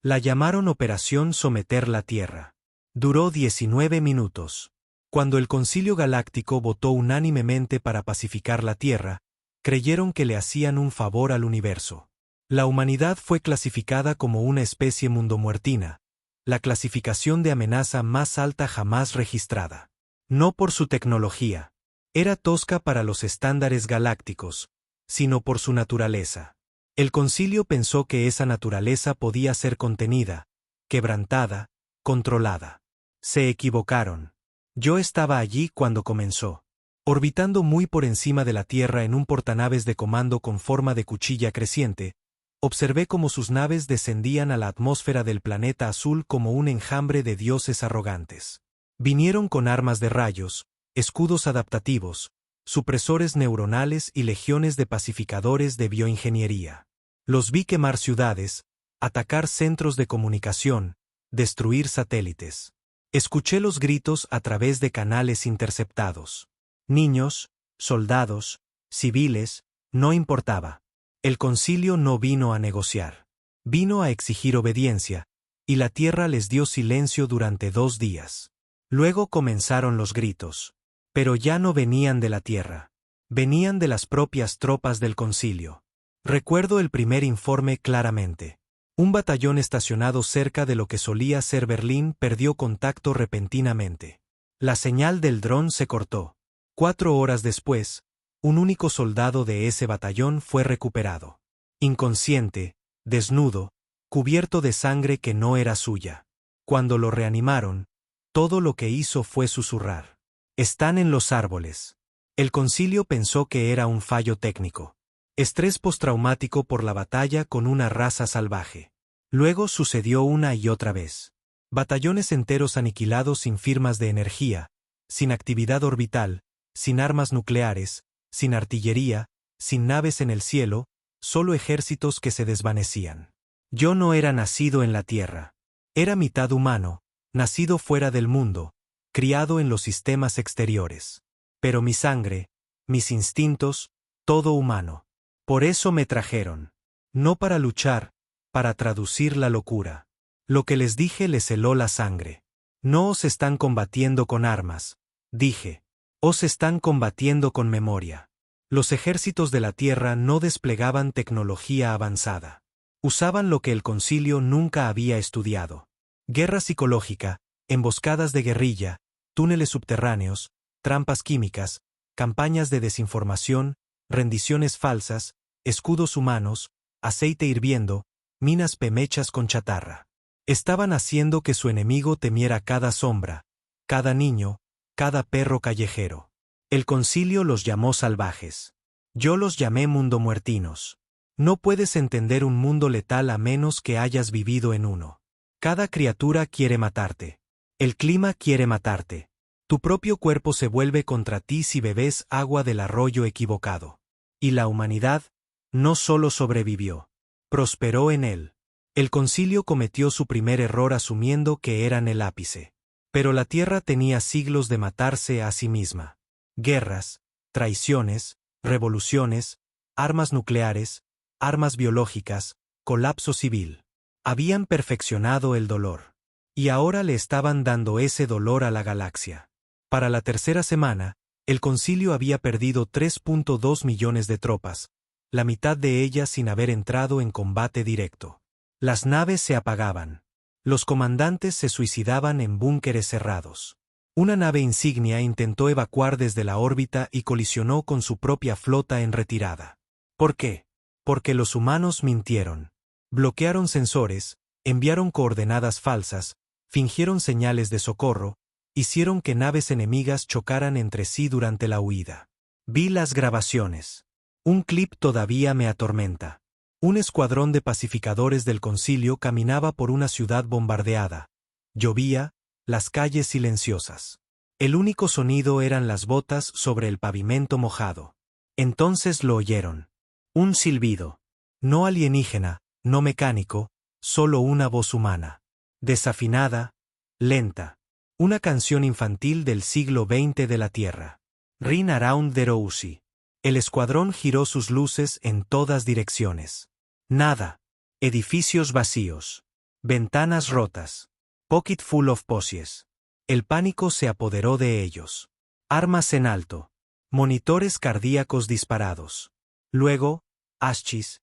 La llamaron Operación Someter la Tierra. Duró 19 minutos. Cuando el Concilio Galáctico votó unánimemente para pacificar la Tierra, creyeron que le hacían un favor al universo. La humanidad fue clasificada como una especie mundomuertina, la clasificación de amenaza más alta jamás registrada. No por su tecnología. Era tosca para los estándares galácticos, sino por su naturaleza. El concilio pensó que esa naturaleza podía ser contenida, quebrantada, controlada. Se equivocaron. Yo estaba allí cuando comenzó. Orbitando muy por encima de la Tierra en un portanaves de comando con forma de cuchilla creciente, observé cómo sus naves descendían a la atmósfera del planeta azul como un enjambre de dioses arrogantes. Vinieron con armas de rayos, escudos adaptativos, supresores neuronales y legiones de pacificadores de bioingeniería. Los vi quemar ciudades, atacar centros de comunicación, destruir satélites. Escuché los gritos a través de canales interceptados. Niños, soldados, civiles, no importaba. El concilio no vino a negociar. Vino a exigir obediencia, y la tierra les dio silencio durante 2 días. Luego comenzaron los gritos. Pero ya no venían de la tierra. Venían de las propias tropas del concilio. Recuerdo el primer informe claramente. Un batallón estacionado cerca de lo que solía ser Berlín perdió contacto repentinamente. La señal del dron se cortó. 4 horas después, un único soldado de ese batallón fue recuperado. Inconsciente, desnudo, cubierto de sangre que no era suya. Cuando lo reanimaron, todo lo que hizo fue susurrar. Están en los árboles. El concilio pensó que era un fallo técnico. Estrés postraumático por la batalla con una raza salvaje. Luego sucedió una y otra vez. Batallones enteros aniquilados sin firmas de energía, sin actividad orbital, sin armas nucleares, sin artillería, sin naves en el cielo, solo ejércitos que se desvanecían. Yo no era nacido en la Tierra. Era mitad humano, nacido fuera del mundo, criado en los sistemas exteriores. Pero mi sangre, mis instintos, todo humano. Por eso me trajeron. No para luchar, para traducir la locura. Lo que les dije les heló la sangre. No os están combatiendo con armas, dije. Os están combatiendo con memoria. Los ejércitos de la Tierra no desplegaban tecnología avanzada. Usaban lo que el concilio nunca había estudiado. Guerra psicológica, emboscadas de guerrilla, túneles subterráneos, trampas químicas, campañas de desinformación, rendiciones falsas, escudos humanos, aceite hirviendo, minas pemechas con chatarra. Estaban haciendo que su enemigo temiera cada sombra, cada niño, cada perro callejero. El concilio los llamó salvajes. Yo los llamé mundomuertinos. No puedes entender un mundo letal a menos que hayas vivido en uno. Cada criatura quiere matarte. El clima quiere matarte. Tu propio cuerpo se vuelve contra ti si bebes agua del arroyo equivocado. Y la humanidad no solo sobrevivió, prosperó en él. El concilio cometió su primer error asumiendo que eran el ápice. Pero la Tierra tenía siglos de matarse a sí misma. Guerras, traiciones, revoluciones, armas nucleares, armas biológicas, colapso civil. Habían perfeccionado el dolor. Y ahora le estaban dando ese dolor a la galaxia. Para la tercera semana, el concilio había perdido 3.2 millones de tropas, la mitad de ellas sin haber entrado en combate directo. Las naves se apagaban. Los comandantes se suicidaban en búnkeres cerrados. Una nave insignia intentó evacuar desde la órbita y colisionó con su propia flota en retirada. ¿Por qué? Porque los humanos mintieron. Bloquearon sensores, enviaron coordenadas falsas, fingieron señales de socorro, hicieron que naves enemigas chocaran entre sí durante la huida. Vi las grabaciones. Un clip todavía me atormenta. Un escuadrón de pacificadores del concilio caminaba por una ciudad bombardeada. Llovía, las calles silenciosas. El único sonido eran las botas sobre el pavimento mojado. Entonces lo oyeron. Un silbido. No alienígena, no mecánico, solo una voz humana. Desafinada, lenta. Una canción infantil del siglo XX de la Tierra. Ring Around the Rosie. El escuadrón giró sus luces en todas direcciones. Nada. Edificios vacíos. Ventanas rotas. Pocket full of posies. El pánico se apoderó de ellos. Armas en alto. Monitores cardíacos disparados. Luego, ashis,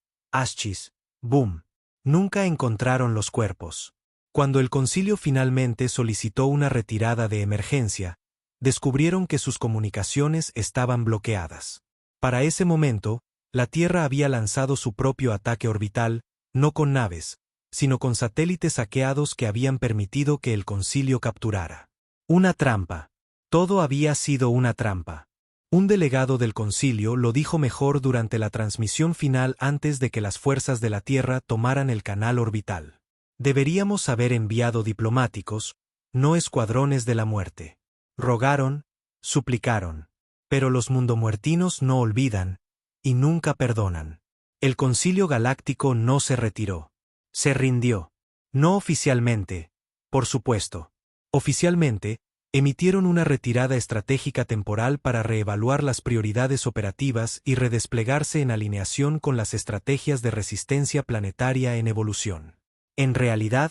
boom. Nunca encontraron los cuerpos. Cuando el concilio finalmente solicitó una retirada de emergencia, descubrieron que sus comunicaciones estaban bloqueadas. Para ese momento, la Tierra había lanzado su propio ataque orbital, no con naves, sino con satélites hackeados que habían permitido que el concilio capturara. Una trampa. Todo había sido una trampa. Un delegado del concilio lo dijo mejor durante la transmisión final antes de que las fuerzas de la Tierra tomaran el canal orbital. Deberíamos haber enviado diplomáticos, no escuadrones de la muerte. Rogaron, suplicaron. Pero los mundomuertinos no olvidan, y nunca perdonan. El concilio galáctico no se retiró. Se rindió. No oficialmente, por supuesto. Oficialmente, emitieron una retirada estratégica temporal para reevaluar las prioridades operativas y redesplegarse en alineación con las estrategias de resistencia planetaria en evolución. En realidad,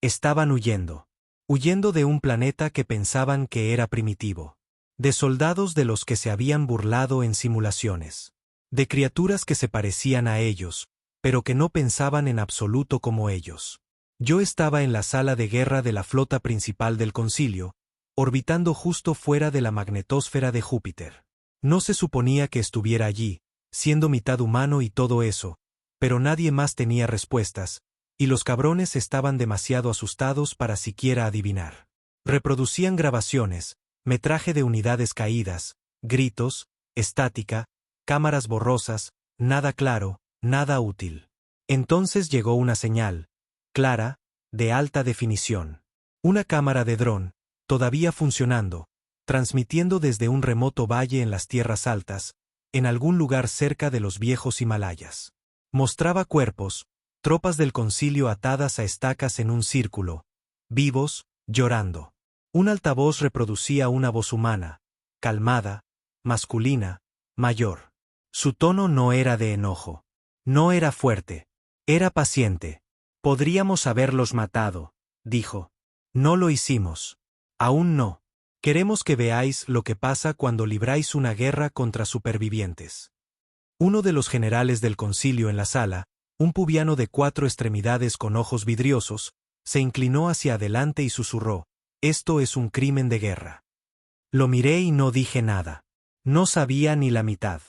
estaban huyendo. Huyendo de un planeta que pensaban que era primitivo. De soldados de los que se habían burlado en simulaciones. De criaturas que se parecían a ellos, pero que no pensaban en absoluto como ellos. Yo estaba en la sala de guerra de la flota principal del concilio, orbitando justo fuera de la magnetosfera de Júpiter. No se suponía que estuviera allí, siendo mitad humano y todo eso, pero nadie más tenía respuestas, y los cabrones estaban demasiado asustados para siquiera adivinar. Reproducían grabaciones, metraje de unidades caídas, gritos, estática, cámaras borrosas, nada claro, nada útil. Entonces llegó una señal, clara, de alta definición. Una cámara de dron, todavía funcionando, transmitiendo desde un remoto valle en las tierras altas, en algún lugar cerca de los viejos Himalayas. Mostraba cuerpos, tropas del concilio atadas a estacas en un círculo, vivos, llorando. Un altavoz reproducía una voz humana, calmada, masculina, mayor. Su tono no era de enojo. No era fuerte. Era paciente. Podríamos haberlos matado, dijo. No lo hicimos. Aún no. Queremos que veáis lo que pasa cuando libráis una guerra contra supervivientes. Uno de los generales del concilio en la sala, un pubiano de 4 extremidades con ojos vidriosos, se inclinó hacia adelante y susurró: «Esto es un crimen de guerra». Lo miré y no dije nada. No sabía ni la mitad.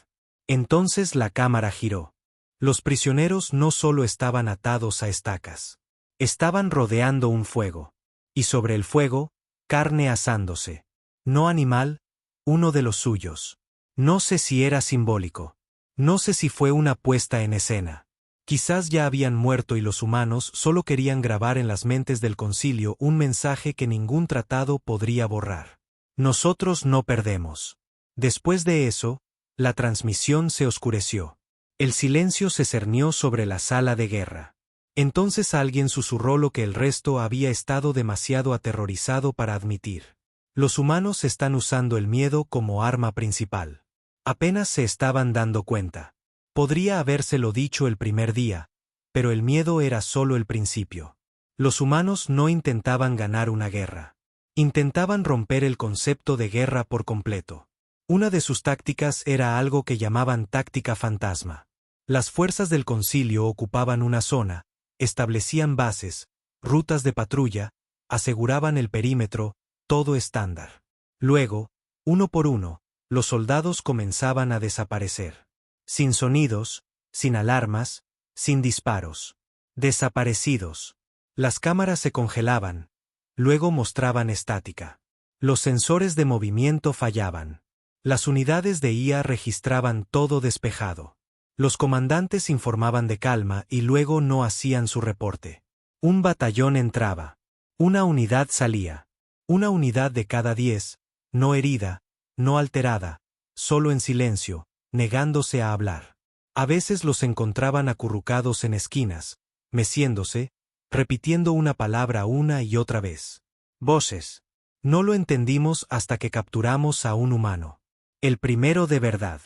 Entonces la cámara giró. Los prisioneros no solo estaban atados a estacas. Estaban rodeando un fuego. Y sobre el fuego, carne asándose. No animal, uno de los suyos. No sé si era simbólico. No sé si fue una puesta en escena. Quizás ya habían muerto y los humanos solo querían grabar en las mentes del concilio un mensaje que ningún tratado podría borrar. Nosotros no perdemos. Después de eso, la transmisión se oscureció. El silencio se cernió sobre la sala de guerra. Entonces alguien susurró lo que el resto había estado demasiado aterrorizado para admitir. Los humanos están usando el miedo como arma principal. Apenas se estaban dando cuenta. Podría habérselo dicho el primer día, pero el miedo era solo el principio. Los humanos no intentaban ganar una guerra. Intentaban romper el concepto de guerra por completo. Una de sus tácticas era algo que llamaban táctica fantasma. Las fuerzas del concilio ocupaban una zona, establecían bases, rutas de patrulla, aseguraban el perímetro, todo estándar. Luego, uno por uno, los soldados comenzaban a desaparecer. Sin sonidos, sin alarmas, sin disparos. Desaparecidos. Las cámaras se congelaban. Luego mostraban estática. Los sensores de movimiento fallaban. Las unidades de IA registraban todo despejado. Los comandantes informaban de calma y luego no hacían su reporte. Un batallón entraba. Una unidad salía. Una unidad de cada 10, no herida, no alterada, solo en silencio, negándose a hablar. A veces los encontraban acurrucados en esquinas, meciéndose, repitiendo una palabra una y otra vez. Voces. No lo entendimos hasta que capturamos a un humano. El primero de verdad.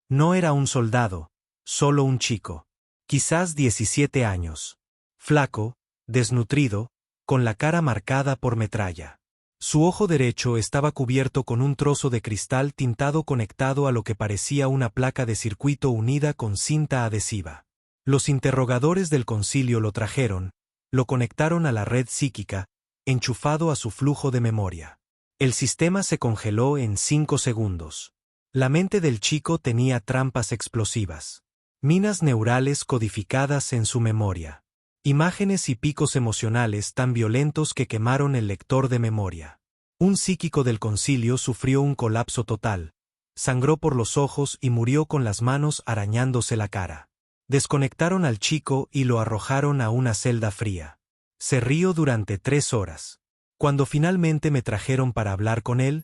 No era un soldado, solo un chico. Quizás 17 años. Flaco, desnutrido, con la cara marcada por metralla. Su ojo derecho estaba cubierto con un trozo de cristal tintado conectado a lo que parecía una placa de circuito unida con cinta adhesiva. Los interrogadores del concilio lo trajeron, lo conectaron a la red psíquica, enchufado a su flujo de memoria. El sistema se congeló en 5 segundos. La mente del chico tenía trampas explosivas. Minas neurales codificadas en su memoria. Imágenes y picos emocionales tan violentos que quemaron el lector de memoria. Un psíquico del concilio sufrió un colapso total, sangró por los ojos y murió con las manos arañándose la cara. Desconectaron al chico y lo arrojaron a una celda fría. Se rió durante 3 horas. Cuando finalmente me trajeron para hablar con él,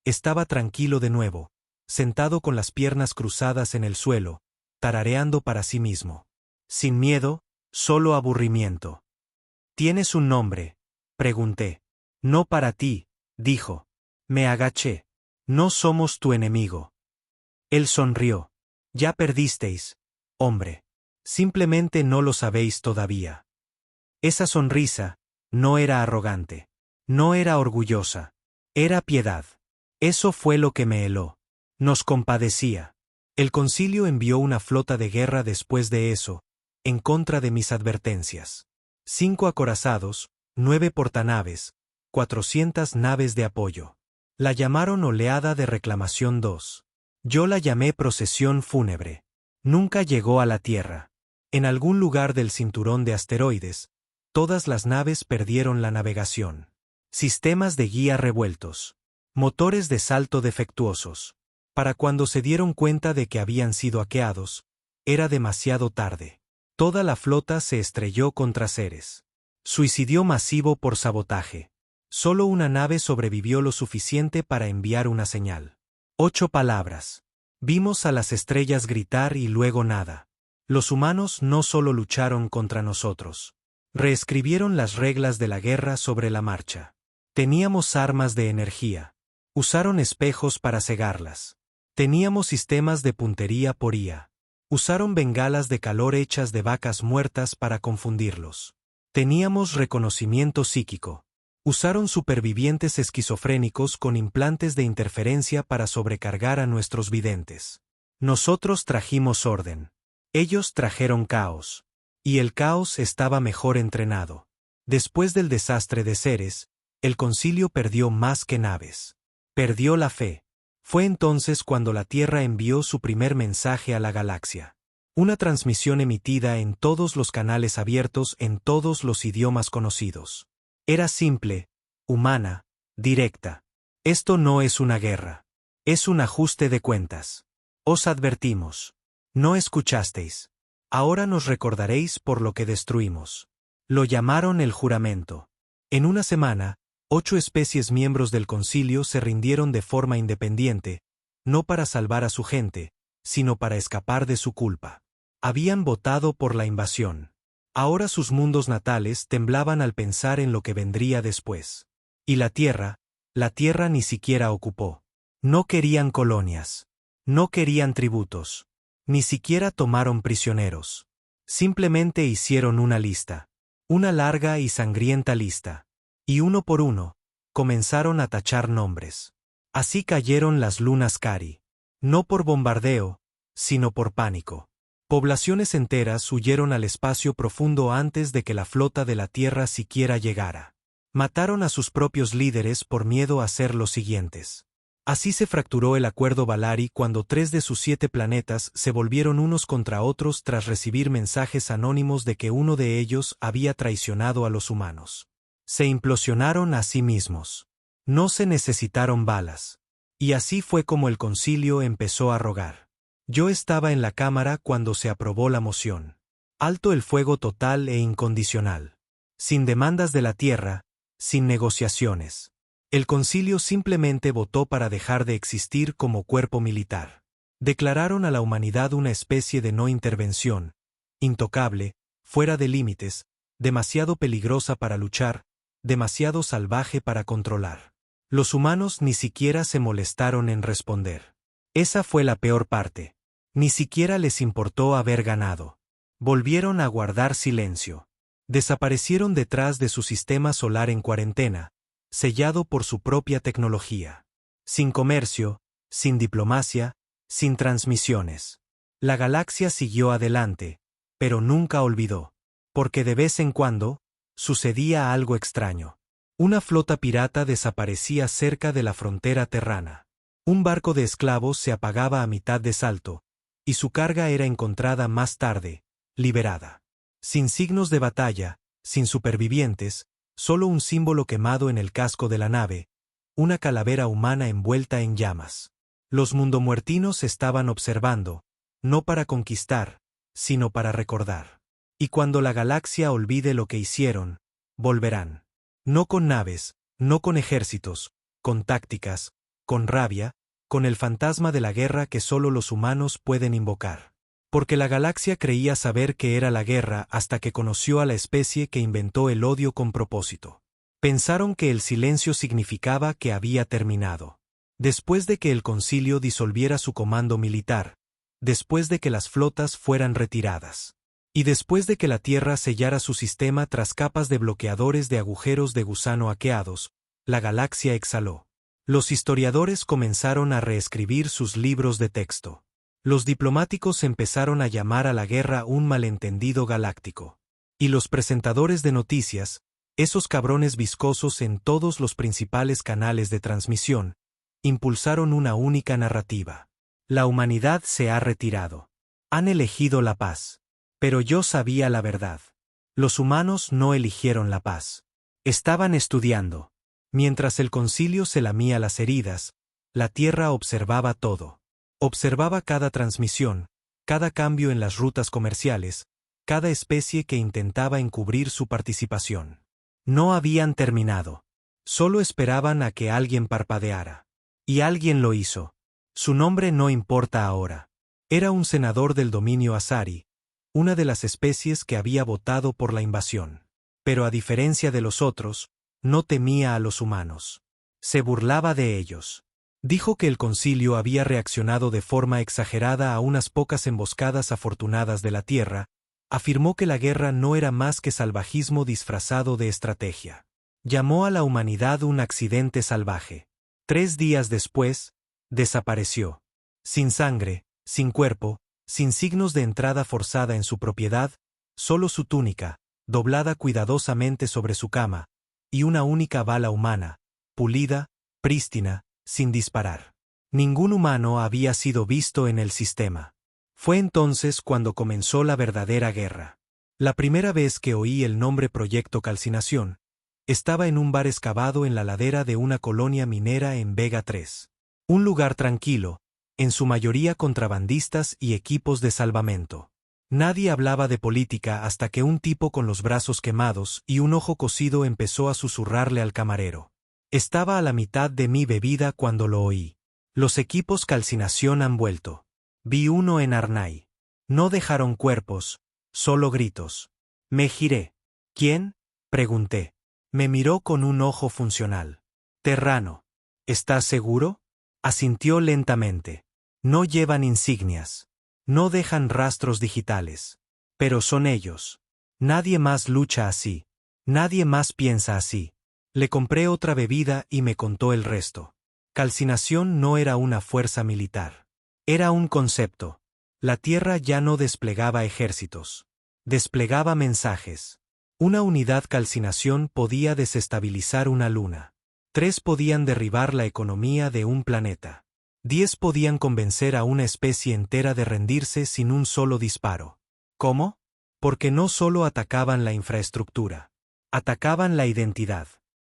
estaba tranquilo de nuevo, sentado con las piernas cruzadas en el suelo, tarareando para sí mismo. Sin miedo, solo aburrimiento. ¿Tienes un nombre?, pregunté. No para ti, dijo. Me agaché. No somos tu enemigo. Él sonrió. Ya perdisteis, hombre. Simplemente no lo sabéis todavía. Esa sonrisa no era arrogante. No era orgullosa. Era piedad. Eso fue lo que me heló. Nos compadecía. El concilio envió una flota de guerra después de eso, en contra de mis advertencias. 5 acorazados, 9 portanaves, 400 naves de apoyo. La llamaron Oleada de Reclamación 2. Yo la llamé Procesión Fúnebre. Nunca llegó a la Tierra. En algún lugar del cinturón de asteroides, todas las naves perdieron la navegación. Sistemas de guía revueltos. Motores de salto defectuosos. Para cuando se dieron cuenta de que habían sido hackeados, era demasiado tarde. Toda la flota se estrelló contra Ceres. Suicidio masivo por sabotaje. Solo una nave sobrevivió lo suficiente para enviar una señal. 8 palabras. Vimos a las estrellas gritar y luego nada. Los humanos no solo lucharon contra nosotros. Reescribieron las reglas de la guerra sobre la marcha. Teníamos armas de energía. Usaron espejos para cegarlas. Teníamos sistemas de puntería por IA. Usaron bengalas de calor hechas de vacas muertas para confundirlos. Teníamos reconocimiento psíquico. Usaron supervivientes esquizofrénicos con implantes de interferencia para sobrecargar a nuestros videntes. Nosotros trajimos orden. Ellos trajeron caos. Y el caos estaba mejor entrenado. Después del desastre de Ceres, el concilio perdió más que naves. Perdió la fe. Fue entonces cuando la Tierra envió su primer mensaje a la galaxia. Una transmisión emitida en todos los canales abiertos en todos los idiomas conocidos. Era simple, humana, directa. Esto no es una guerra. Es un ajuste de cuentas. Os advertimos. No escuchasteis. Ahora nos recordaréis por lo que destruimos. Lo llamaron el juramento. En una semana, 8 especies miembros del concilio se rindieron de forma independiente, no para salvar a su gente, sino para escapar de su culpa. Habían votado por la invasión. Ahora sus mundos natales temblaban al pensar en lo que vendría después. Y la Tierra ni siquiera ocupó. No querían colonias. No querían tributos. Ni siquiera tomaron prisioneros. Simplemente hicieron una lista. Una larga y sangrienta lista. Y uno por uno, comenzaron a tachar nombres. Así cayeron las lunas Cari. No por bombardeo, sino por pánico. Poblaciones enteras huyeron al espacio profundo antes de que la flota de la Tierra siquiera llegara. Mataron a sus propios líderes por miedo a ser los siguientes. Así se fracturó el acuerdo Valari cuando 3 de sus 7 planetas se volvieron unos contra otros tras recibir mensajes anónimos de que uno de ellos había traicionado a los humanos. Se implosionaron a sí mismos. No se necesitaron balas. Y así fue como el concilio empezó a rogar. Yo estaba en la cámara cuando se aprobó la moción. Alto el fuego total e incondicional. Sin demandas de la Tierra, sin negociaciones. El concilio simplemente votó para dejar de existir como cuerpo militar. Declararon a la humanidad una especie de no intervención, intocable, fuera de límites, demasiado peligrosa para luchar, demasiado salvaje para controlar. Los humanos ni siquiera se molestaron en responder. Esa fue la peor parte. Ni siquiera les importó haber ganado. Volvieron a guardar silencio. Desaparecieron detrás de su sistema solar en cuarentena, sellado por su propia tecnología. Sin comercio, sin diplomacia, sin transmisiones. La galaxia siguió adelante, pero nunca olvidó. Porque de vez en cuando, sucedía algo extraño. Una flota pirata desaparecía cerca de la frontera terrana. Un barco de esclavos se apagaba a mitad de salto, y su carga era encontrada más tarde, liberada. Sin signos de batalla, sin supervivientes, solo un símbolo quemado en el casco de la nave, una calavera humana envuelta en llamas. Los mundomuertinos estaban observando, no para conquistar, sino para recordar. Y cuando la galaxia olvide lo que hicieron, volverán. No con naves, no con ejércitos, con tácticas, con rabia, con el fantasma de la guerra que solo los humanos pueden invocar. Porque la galaxia creía saber qué era la guerra hasta que conoció a la especie que inventó el odio con propósito. Pensaron que el silencio significaba que había terminado. Después de que el concilio disolviera su comando militar, después de que las flotas fueran retiradas, y después de que la Tierra sellara su sistema tras capas de bloqueadores de agujeros de gusano hackeados, la galaxia exhaló. Los historiadores comenzaron a reescribir sus libros de texto. Los diplomáticos empezaron a llamar a la guerra un malentendido galáctico. Y los presentadores de noticias, esos cabrones viscosos en todos los principales canales de transmisión, impulsaron una única narrativa. La humanidad se ha retirado. Han elegido la paz. Pero yo sabía la verdad. Los humanos no eligieron la paz. Estaban estudiando. Mientras el concilio se lamía las heridas, la Tierra observaba todo. Observaba cada transmisión, cada cambio en las rutas comerciales, cada especie que intentaba encubrir su participación. No habían terminado. Solo esperaban a que alguien parpadeara. Y alguien lo hizo. Su nombre no importa ahora. Era un senador del dominio Asari, una de las especies que había votado por la invasión. Pero a diferencia de los otros, no temía a los humanos. Se burlaba de ellos. Dijo que el concilio había reaccionado de forma exagerada a unas pocas emboscadas afortunadas de la Tierra, afirmó que la guerra no era más que salvajismo disfrazado de estrategia. Llamó a la humanidad un accidente salvaje. 3 días después, desapareció. Sin sangre, sin cuerpo, sin signos de entrada forzada en su propiedad, solo su túnica, doblada cuidadosamente sobre su cama, y una única bala humana, pulida, prístina, sin disparar. Ningún humano había sido visto en el sistema. Fue entonces cuando comenzó la verdadera guerra. La primera vez que oí el nombre Proyecto Calcinación, estaba en un bar excavado en la ladera de una colonia minera en Vega 3. Un lugar tranquilo, en su mayoría contrabandistas y equipos de salvamento. Nadie hablaba de política hasta que un tipo con los brazos quemados y un ojo cosido empezó a susurrarle al camarero. Estaba a la mitad de mi bebida cuando lo oí. Los equipos calcinación han vuelto. Vi uno en Arnay. No dejaron cuerpos, solo gritos. Me giré. ¿Quién? Pregunté. Me miró con un ojo funcional. Terrano. ¿Estás seguro? Asintió lentamente. No llevan insignias. No dejan rastros digitales. Pero son ellos. Nadie más lucha así. Nadie más piensa así. Le compré otra bebida y me contó el resto. Calcinación no era una fuerza militar. Era un concepto. La Tierra ya no desplegaba ejércitos. Desplegaba mensajes. Una unidad calcinación podía desestabilizar una luna. 3 podían derribar la economía de un planeta. 10 podían convencer a una especie entera de rendirse sin un solo disparo. ¿Cómo? Porque no solo atacaban la infraestructura. Atacaban la identidad.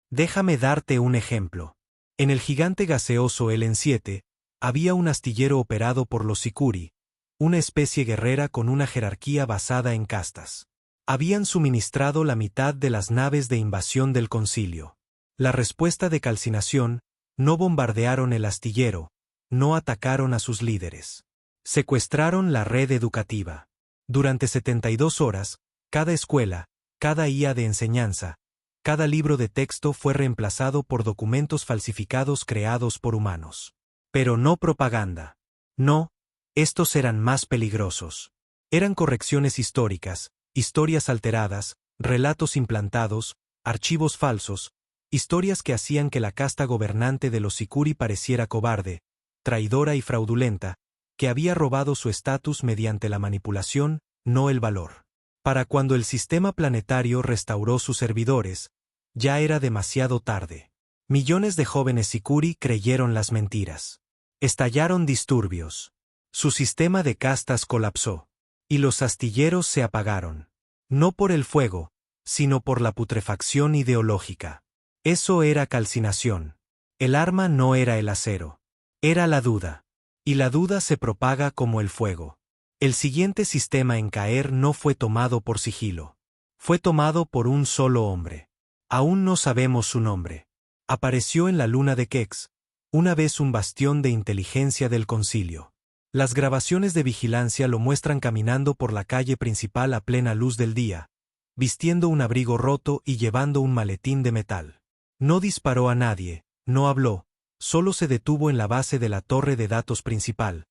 Déjame darte un ejemplo. En el gigante gaseoso Elen 7, había un astillero operado por los Sicuri, una especie guerrera con una jerarquía basada en castas. Habían suministrado la mitad de las naves de invasión del concilio. La respuesta de calcinación, no bombardearon el astillero, no atacaron a sus líderes. Secuestraron la red educativa. Durante 72 horas, cada escuela, cada IA de enseñanza, cada libro de texto fue reemplazado por documentos falsificados creados por humanos. Pero no propaganda. No, estos eran más peligrosos. Eran correcciones históricas, historias alteradas, relatos implantados, archivos falsos, historias que hacían que la casta gobernante de los Sicuri pareciera cobarde, traidora y fraudulenta, que había robado su estatus mediante la manipulación, no el valor. Para cuando el sistema planetario restauró sus servidores, ya era demasiado tarde. Millones de jóvenes Sicuri creyeron las mentiras. Estallaron disturbios. Su sistema de castas colapsó. Y los astilleros se apagaron. No por el fuego, sino por la putrefacción ideológica. Eso era calcinación. El arma no era el acero. Era la duda. Y la duda se propaga como el fuego. El siguiente sistema en caer no fue tomado por sigilo. Fue tomado por un solo hombre. Aún no sabemos su nombre. Apareció en la luna de Kex, una vez un bastión de inteligencia del concilio. Las grabaciones de vigilancia lo muestran caminando por la calle principal a plena luz del día, vistiendo un abrigo roto y llevando un maletín de metal. No disparó a nadie, no habló, solo se detuvo en la base de la torre de datos principal,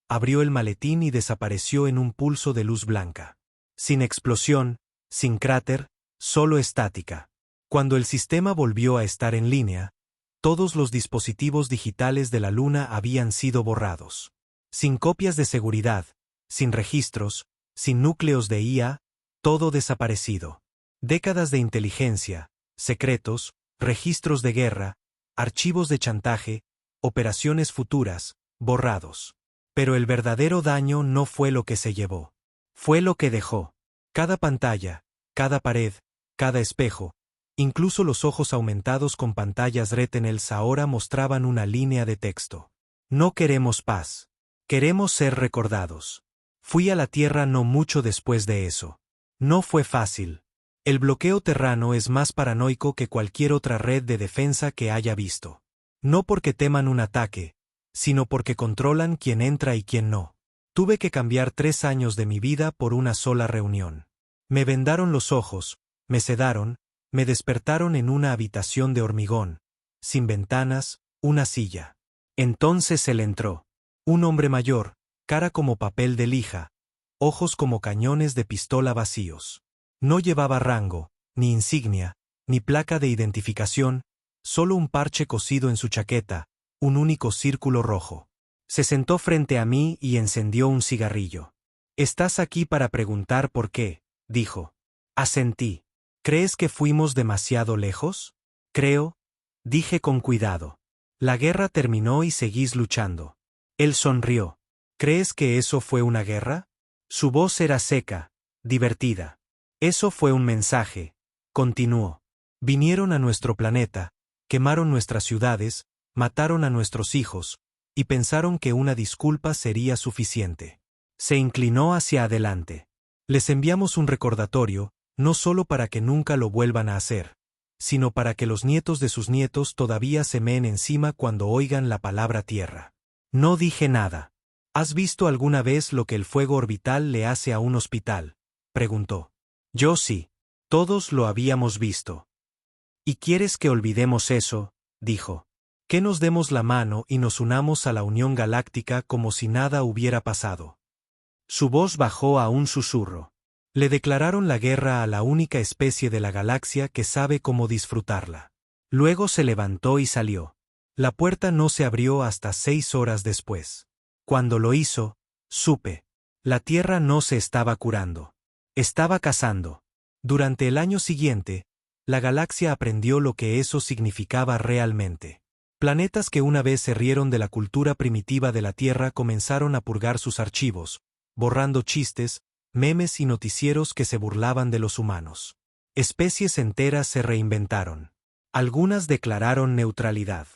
abrió el maletín y desapareció en un pulso de luz blanca. Sin explosión, sin cráter, solo estática. Cuando el sistema volvió a estar en línea, todos los dispositivos digitales de la Luna habían sido borrados. Sin copias de seguridad, sin registros, sin núcleos de IA, todo desaparecido. Décadas de inteligencia, secretos, registros de guerra, archivos de chantaje, operaciones futuras, borrados. Pero el verdadero daño no fue lo que se llevó. Fue lo que dejó. Cada pantalla, cada pared, cada espejo, incluso los ojos aumentados con pantallas retinales ahora mostraban una línea de texto. No queremos paz. Queremos ser recordados. Fui a la Tierra no mucho después de eso. No fue fácil. El bloqueo terrano es más paranoico que cualquier otra red de defensa que haya visto. No porque teman un ataque, sino porque controlan quién entra y quién no. Tuve que cambiar 3 años de mi vida por una sola reunión. Me vendaron los ojos, me sedaron, me despertaron en una habitación de hormigón, sin ventanas, una silla. Entonces él entró. Un hombre mayor, cara como papel de lija, ojos como cañones de pistola vacíos. No llevaba rango, ni insignia, ni placa de identificación, solo un parche cosido en su chaqueta, un único círculo rojo. Se sentó frente a mí y encendió un cigarrillo. «¿Estás aquí para preguntar por qué?», dijo. Asentí. «¿Crees que fuimos demasiado lejos?». «Creo», dije con cuidado. «La guerra terminó y seguís luchando». Él sonrió. «¿Crees que eso fue una guerra?». Su voz era seca, divertida. «Eso fue un mensaje», continuó. «Vinieron a nuestro planeta, quemaron nuestras ciudades, mataron a nuestros hijos, y pensaron que una disculpa sería suficiente». Se inclinó hacia adelante. «Les enviamos un recordatorio, no solo para que nunca lo vuelvan a hacer, sino para que los nietos de sus nietos todavía se meen encima cuando oigan la palabra tierra». No dije nada. «¿Has visto alguna vez lo que el fuego orbital le hace a un hospital?», preguntó. Yo sí. Todos lo habíamos visto. «¿Y quieres que olvidemos eso?», dijo. «Que nos demos la mano y nos unamos a la Unión Galáctica como si nada hubiera pasado». Su voz bajó a un susurro. Le declararon la guerra a la única especie de la galaxia que sabe cómo disfrutarla. Luego se levantó y salió. La puerta no se abrió hasta 6 horas después. Cuando lo hizo, supe. La Tierra no se estaba curando. Estaba cazando. Durante el año siguiente, la galaxia aprendió lo que eso significaba realmente. Planetas que una vez se rieron de la cultura primitiva de la Tierra comenzaron a purgar sus archivos, borrando chistes, memes y noticieros que se burlaban de los humanos. Especies enteras se reinventaron. Algunas declararon neutralidad.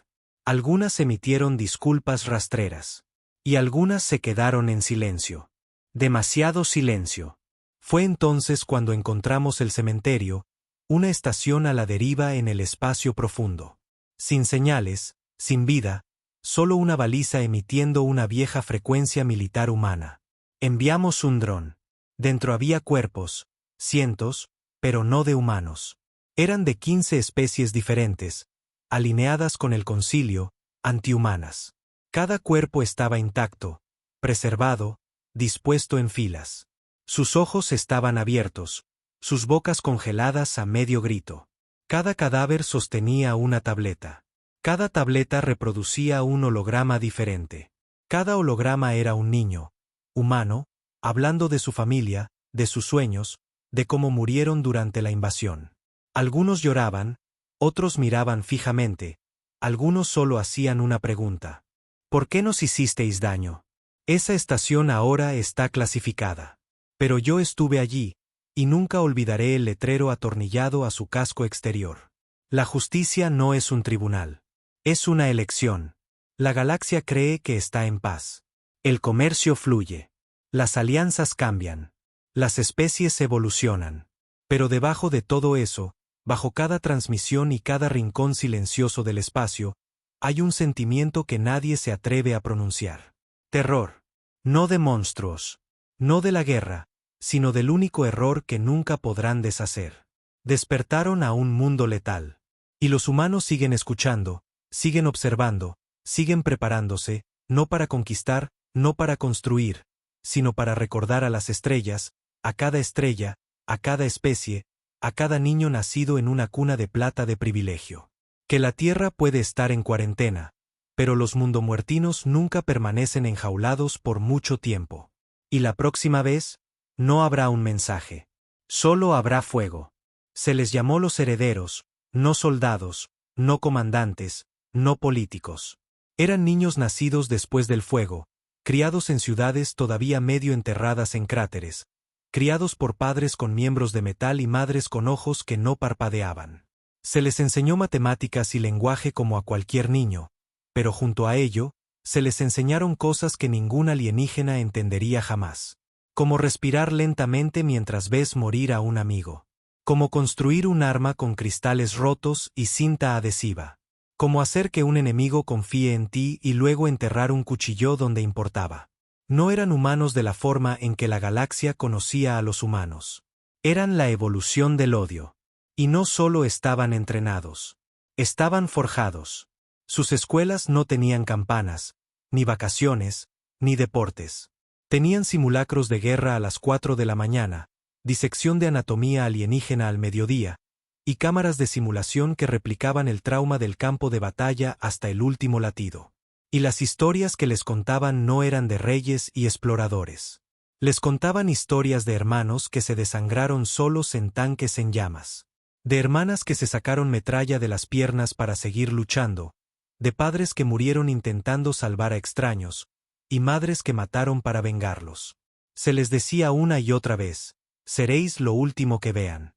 Algunas emitieron disculpas rastreras. Y algunas se quedaron en silencio. Demasiado silencio. Fue entonces cuando encontramos el cementerio, una estación a la deriva en el espacio profundo. Sin señales, sin vida, solo una baliza emitiendo una vieja frecuencia militar humana. Enviamos un dron. Dentro había cuerpos, cientos, pero no de humanos. Eran de 15 especies diferentes, alineadas con el concilio, antihumanas. Cada cuerpo estaba intacto, preservado, dispuesto en filas. Sus ojos estaban abiertos, sus bocas congeladas a medio grito. Cada cadáver sostenía una tableta. Cada tableta reproducía un holograma diferente. Cada holograma era un niño, humano, hablando de su familia, de sus sueños, de cómo murieron durante la invasión. Algunos lloraban, otros miraban fijamente, algunos solo hacían una pregunta. ¿Por qué nos hicisteis daño? Esa estación ahora está clasificada. Pero yo estuve allí, y nunca olvidaré el letrero atornillado a su casco exterior. La justicia no es un tribunal. Es una elección. La galaxia cree que está en paz. El comercio fluye. Las alianzas cambian. Las especies evolucionan. Pero debajo de todo eso, bajo cada transmisión y cada rincón silencioso del espacio, hay un sentimiento que nadie se atreve a pronunciar. Terror. No de monstruos. No de la guerra, sino del único error que nunca podrán deshacer. Despertaron a un mundo letal. Y los humanos siguen escuchando, siguen observando, siguen preparándose, no para conquistar, no para construir, sino para recordar a las estrellas, a cada estrella, a cada especie, a cada niño nacido en una cuna de plata de privilegio. Que la Tierra puede estar en cuarentena, pero los mundomuertinos nunca permanecen enjaulados por mucho tiempo. Y la próxima vez, no habrá un mensaje. Solo habrá fuego. Se les llamó los herederos, no soldados, no comandantes, no políticos. Eran niños nacidos después del fuego, criados en ciudades todavía medio enterradas en cráteres, criados por padres con miembros de metal y madres con ojos que no parpadeaban. Se les enseñó matemáticas y lenguaje como a cualquier niño, pero junto a ello, se les enseñaron cosas que ningún alienígena entendería jamás. Como respirar lentamente mientras ves morir a un amigo. Como construir un arma con cristales rotos y cinta adhesiva. Como hacer que un enemigo confíe en ti y luego enterrar un cuchillo donde importaba. No eran humanos de la forma en que la galaxia conocía a los humanos. Eran la evolución del odio. Y no solo estaban entrenados. Estaban forjados. Sus escuelas no tenían campanas, ni vacaciones, ni deportes. Tenían simulacros de guerra a las 4 de la mañana, disección de anatomía alienígena al mediodía, y cámaras de simulación que replicaban el trauma del campo de batalla hasta el último latido. Y las historias que les contaban no eran de reyes y exploradores. Les contaban historias de hermanos que se desangraron solos en tanques en llamas. De hermanas que se sacaron metralla de las piernas para seguir luchando, de padres que murieron intentando salvar a extraños, y madres que mataron para vengarlos. Se les decía una y otra vez, seréis lo último que vean.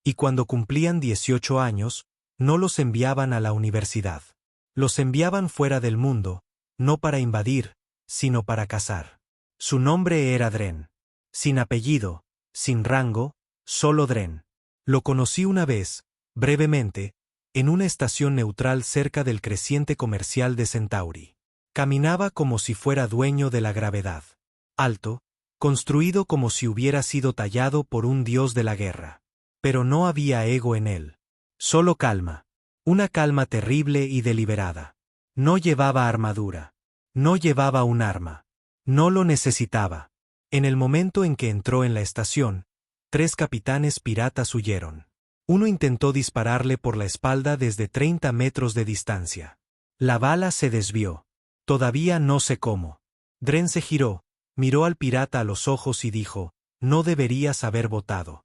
Y cuando cumplían 18 años, no los enviaban a la universidad. Los enviaban fuera del mundo, no para invadir, sino para cazar. Su nombre era Dren. Sin apellido, sin rango, solo Dren. Lo conocí una vez, brevemente, en una estación neutral cerca del creciente comercial de Centauri. Caminaba como si fuera dueño de la gravedad. Alto, construido como si hubiera sido tallado por un dios de la guerra. Pero no había ego en él. Solo calma. Una calma terrible y deliberada. No llevaba armadura. No llevaba un arma. No lo necesitaba. En el momento en que entró en la estación, 3 capitanes piratas huyeron. Uno intentó dispararle por la espalda desde 30 metros de distancia. La bala se desvió. Todavía no sé cómo. Dren se giró, miró al pirata a los ojos y dijo, no deberías haber votado.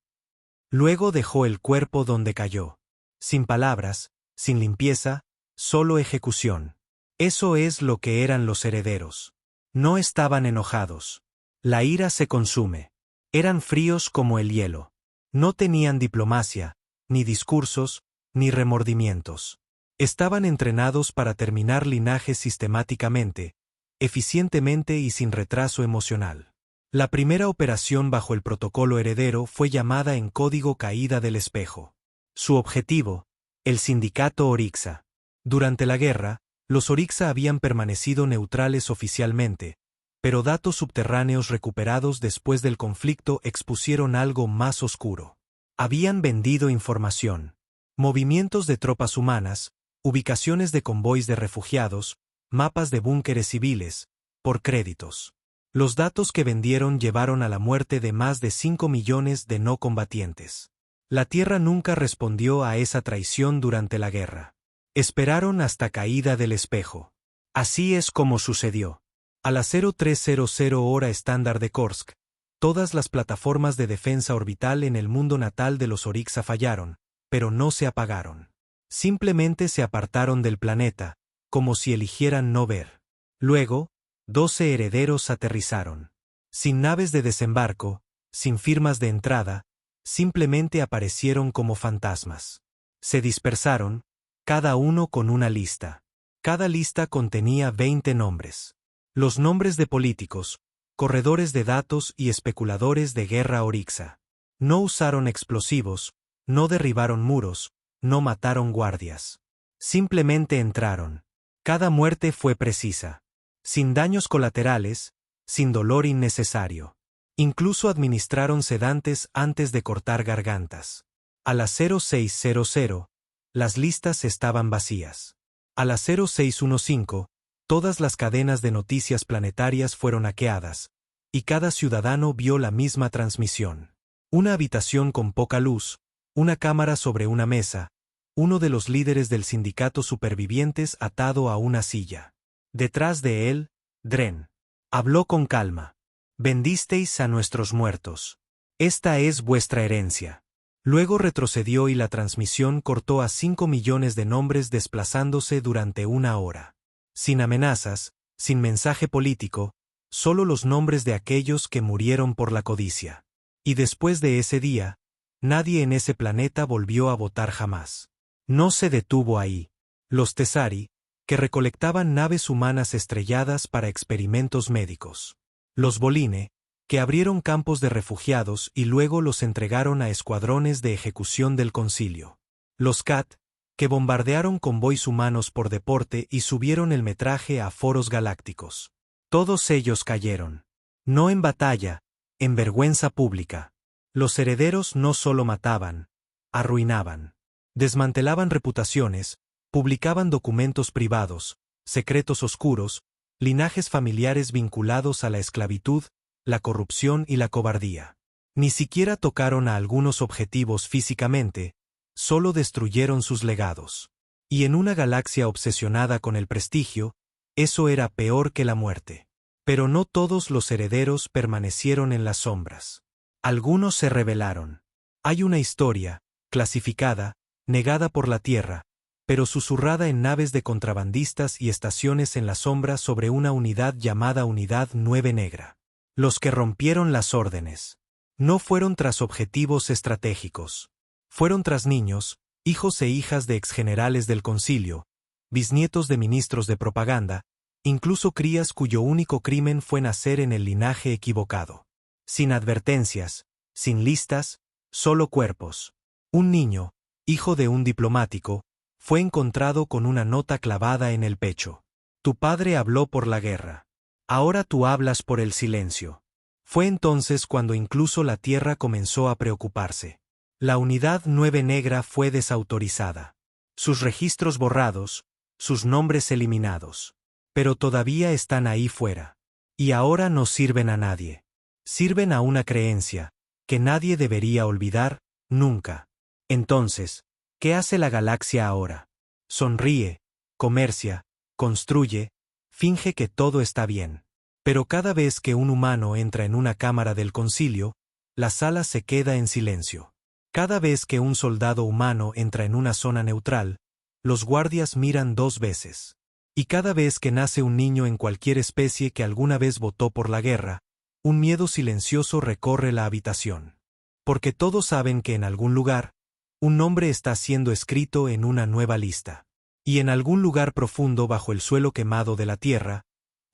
Luego dejó el cuerpo donde cayó. Sin palabras, sin limpieza, solo ejecución. Eso es lo que eran los herederos. No estaban enojados. La ira se consume. Eran fríos como el hielo. No tenían diplomacia, ni discursos, ni remordimientos. Estaban entrenados para terminar linajes sistemáticamente, eficientemente y sin retraso emocional. La primera operación bajo el protocolo heredero fue llamada en código Caída del Espejo. Su objetivo, el sindicato Orixa. Durante la guerra, los Orixa habían permanecido neutrales oficialmente, pero datos subterráneos recuperados después del conflicto expusieron algo más oscuro. Habían vendido información. Movimientos de tropas humanas, ubicaciones de convoys de refugiados, mapas de búnkeres civiles, por créditos. Los datos que vendieron llevaron a la muerte de más de 5 millones de no combatientes. La Tierra nunca respondió a esa traición durante la guerra. Esperaron hasta caída del espejo. Así es como sucedió. A las 0300 hora estándar de Kursk, todas las plataformas de defensa orbital en el mundo natal de los Orixa fallaron, pero no se apagaron. Simplemente se apartaron del planeta, como si eligieran no ver. Luego, 12 herederos aterrizaron. Sin naves de desembarco, sin firmas de entrada, simplemente aparecieron como fantasmas. Se dispersaron, cada uno con una lista. Cada lista contenía 20 nombres. Los nombres de políticos, corredores de datos y especuladores de guerra Orixa. No usaron explosivos, no derribaron muros, no mataron guardias. Simplemente entraron. Cada muerte fue precisa. Sin daños colaterales, sin dolor innecesario. Incluso administraron sedantes antes de cortar gargantas. A las 0600, las listas estaban vacías. A las 0615, todas las cadenas de noticias planetarias fueron hackeadas, y cada ciudadano vio la misma transmisión. Una habitación con poca luz, una cámara sobre una mesa, uno de los líderes del sindicato supervivientes atado a una silla. Detrás de él, Dren. Habló con calma. Vendisteis a nuestros muertos. Esta es vuestra herencia. Luego retrocedió y la transmisión cortó a 5 millones de nombres desplazándose durante una hora. Sin amenazas, sin mensaje político, solo los nombres de aquellos que murieron por la codicia. Y después de ese día, nadie en ese planeta volvió a votar jamás. No se detuvo ahí. Los Tesari, que recolectaban naves humanas estrelladas para experimentos médicos. Los Boline, que abrieron campos de refugiados y luego los entregaron a escuadrones de ejecución del concilio. Los Cat, que bombardearon convoys humanos por deporte y subieron el metraje a foros galácticos. Todos ellos cayeron. No en batalla, en vergüenza pública. Los herederos no solo mataban, arruinaban. Desmantelaban reputaciones, publicaban documentos privados, secretos oscuros, linajes familiares vinculados a la esclavitud, la corrupción y la cobardía. Ni siquiera tocaron a algunos objetivos físicamente, solo destruyeron sus legados. Y en una galaxia obsesionada con el prestigio, eso era peor que la muerte. Pero no todos los herederos permanecieron en las sombras. Algunos se rebelaron. Hay una historia, clasificada, negada por la Tierra, pero susurrada en naves de contrabandistas y estaciones en la sombra sobre una unidad llamada Unidad 9 Negra. Los que rompieron las órdenes. No fueron tras objetivos estratégicos. Fueron tras niños, hijos e hijas de exgenerales del concilio, bisnietos de ministros de propaganda, incluso crías cuyo único crimen fue nacer en el linaje equivocado. Sin advertencias, sin listas, solo cuerpos. Un niño, hijo de un diplomático, fue encontrado con una nota clavada en el pecho. Tu padre habló por la guerra. Ahora tú hablas por el silencio. Fue entonces cuando incluso la Tierra comenzó a preocuparse. La Unidad 9 Negra fue desautorizada. Sus registros borrados, sus nombres eliminados. Pero todavía están ahí fuera. Y ahora no sirven a nadie. Sirven a una creencia, que nadie debería olvidar, nunca. Entonces, ¿qué hace la galaxia ahora? Sonríe, comercia, construye, finge que todo está bien. Pero cada vez que un humano entra en una cámara del concilio, la sala se queda en silencio. Cada vez que un soldado humano entra en una zona neutral, los guardias miran 2 veces. Y cada vez que nace un niño en cualquier especie que alguna vez votó por la guerra, un miedo silencioso recorre la habitación. Porque todos saben que en algún lugar, un nombre está siendo escrito en una nueva lista. Y en algún lugar profundo bajo el suelo quemado de la Tierra,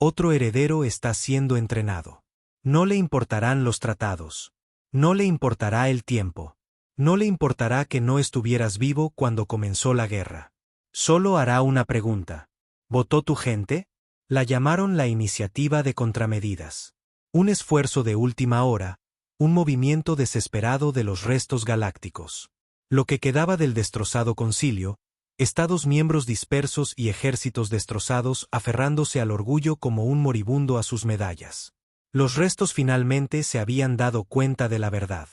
otro heredero está siendo entrenado. No le importarán los tratados. No le importará el tiempo. No le importará que no estuvieras vivo cuando comenzó la guerra. Solo hará una pregunta. ¿Votó tu gente? La llamaron la iniciativa de contramedidas. Un esfuerzo de última hora, un movimiento desesperado de los restos galácticos. Lo que quedaba del destrozado concilio, Estados miembros dispersos y ejércitos destrozados aferrándose al orgullo como un moribundo a sus medallas. Los restos finalmente se habían dado cuenta de la verdad.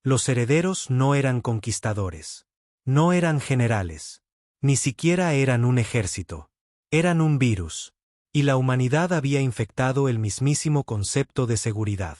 Los herederos no eran conquistadores. No eran generales. Ni siquiera eran un ejército. Eran un virus. Y la humanidad había infectado el mismísimo concepto de seguridad.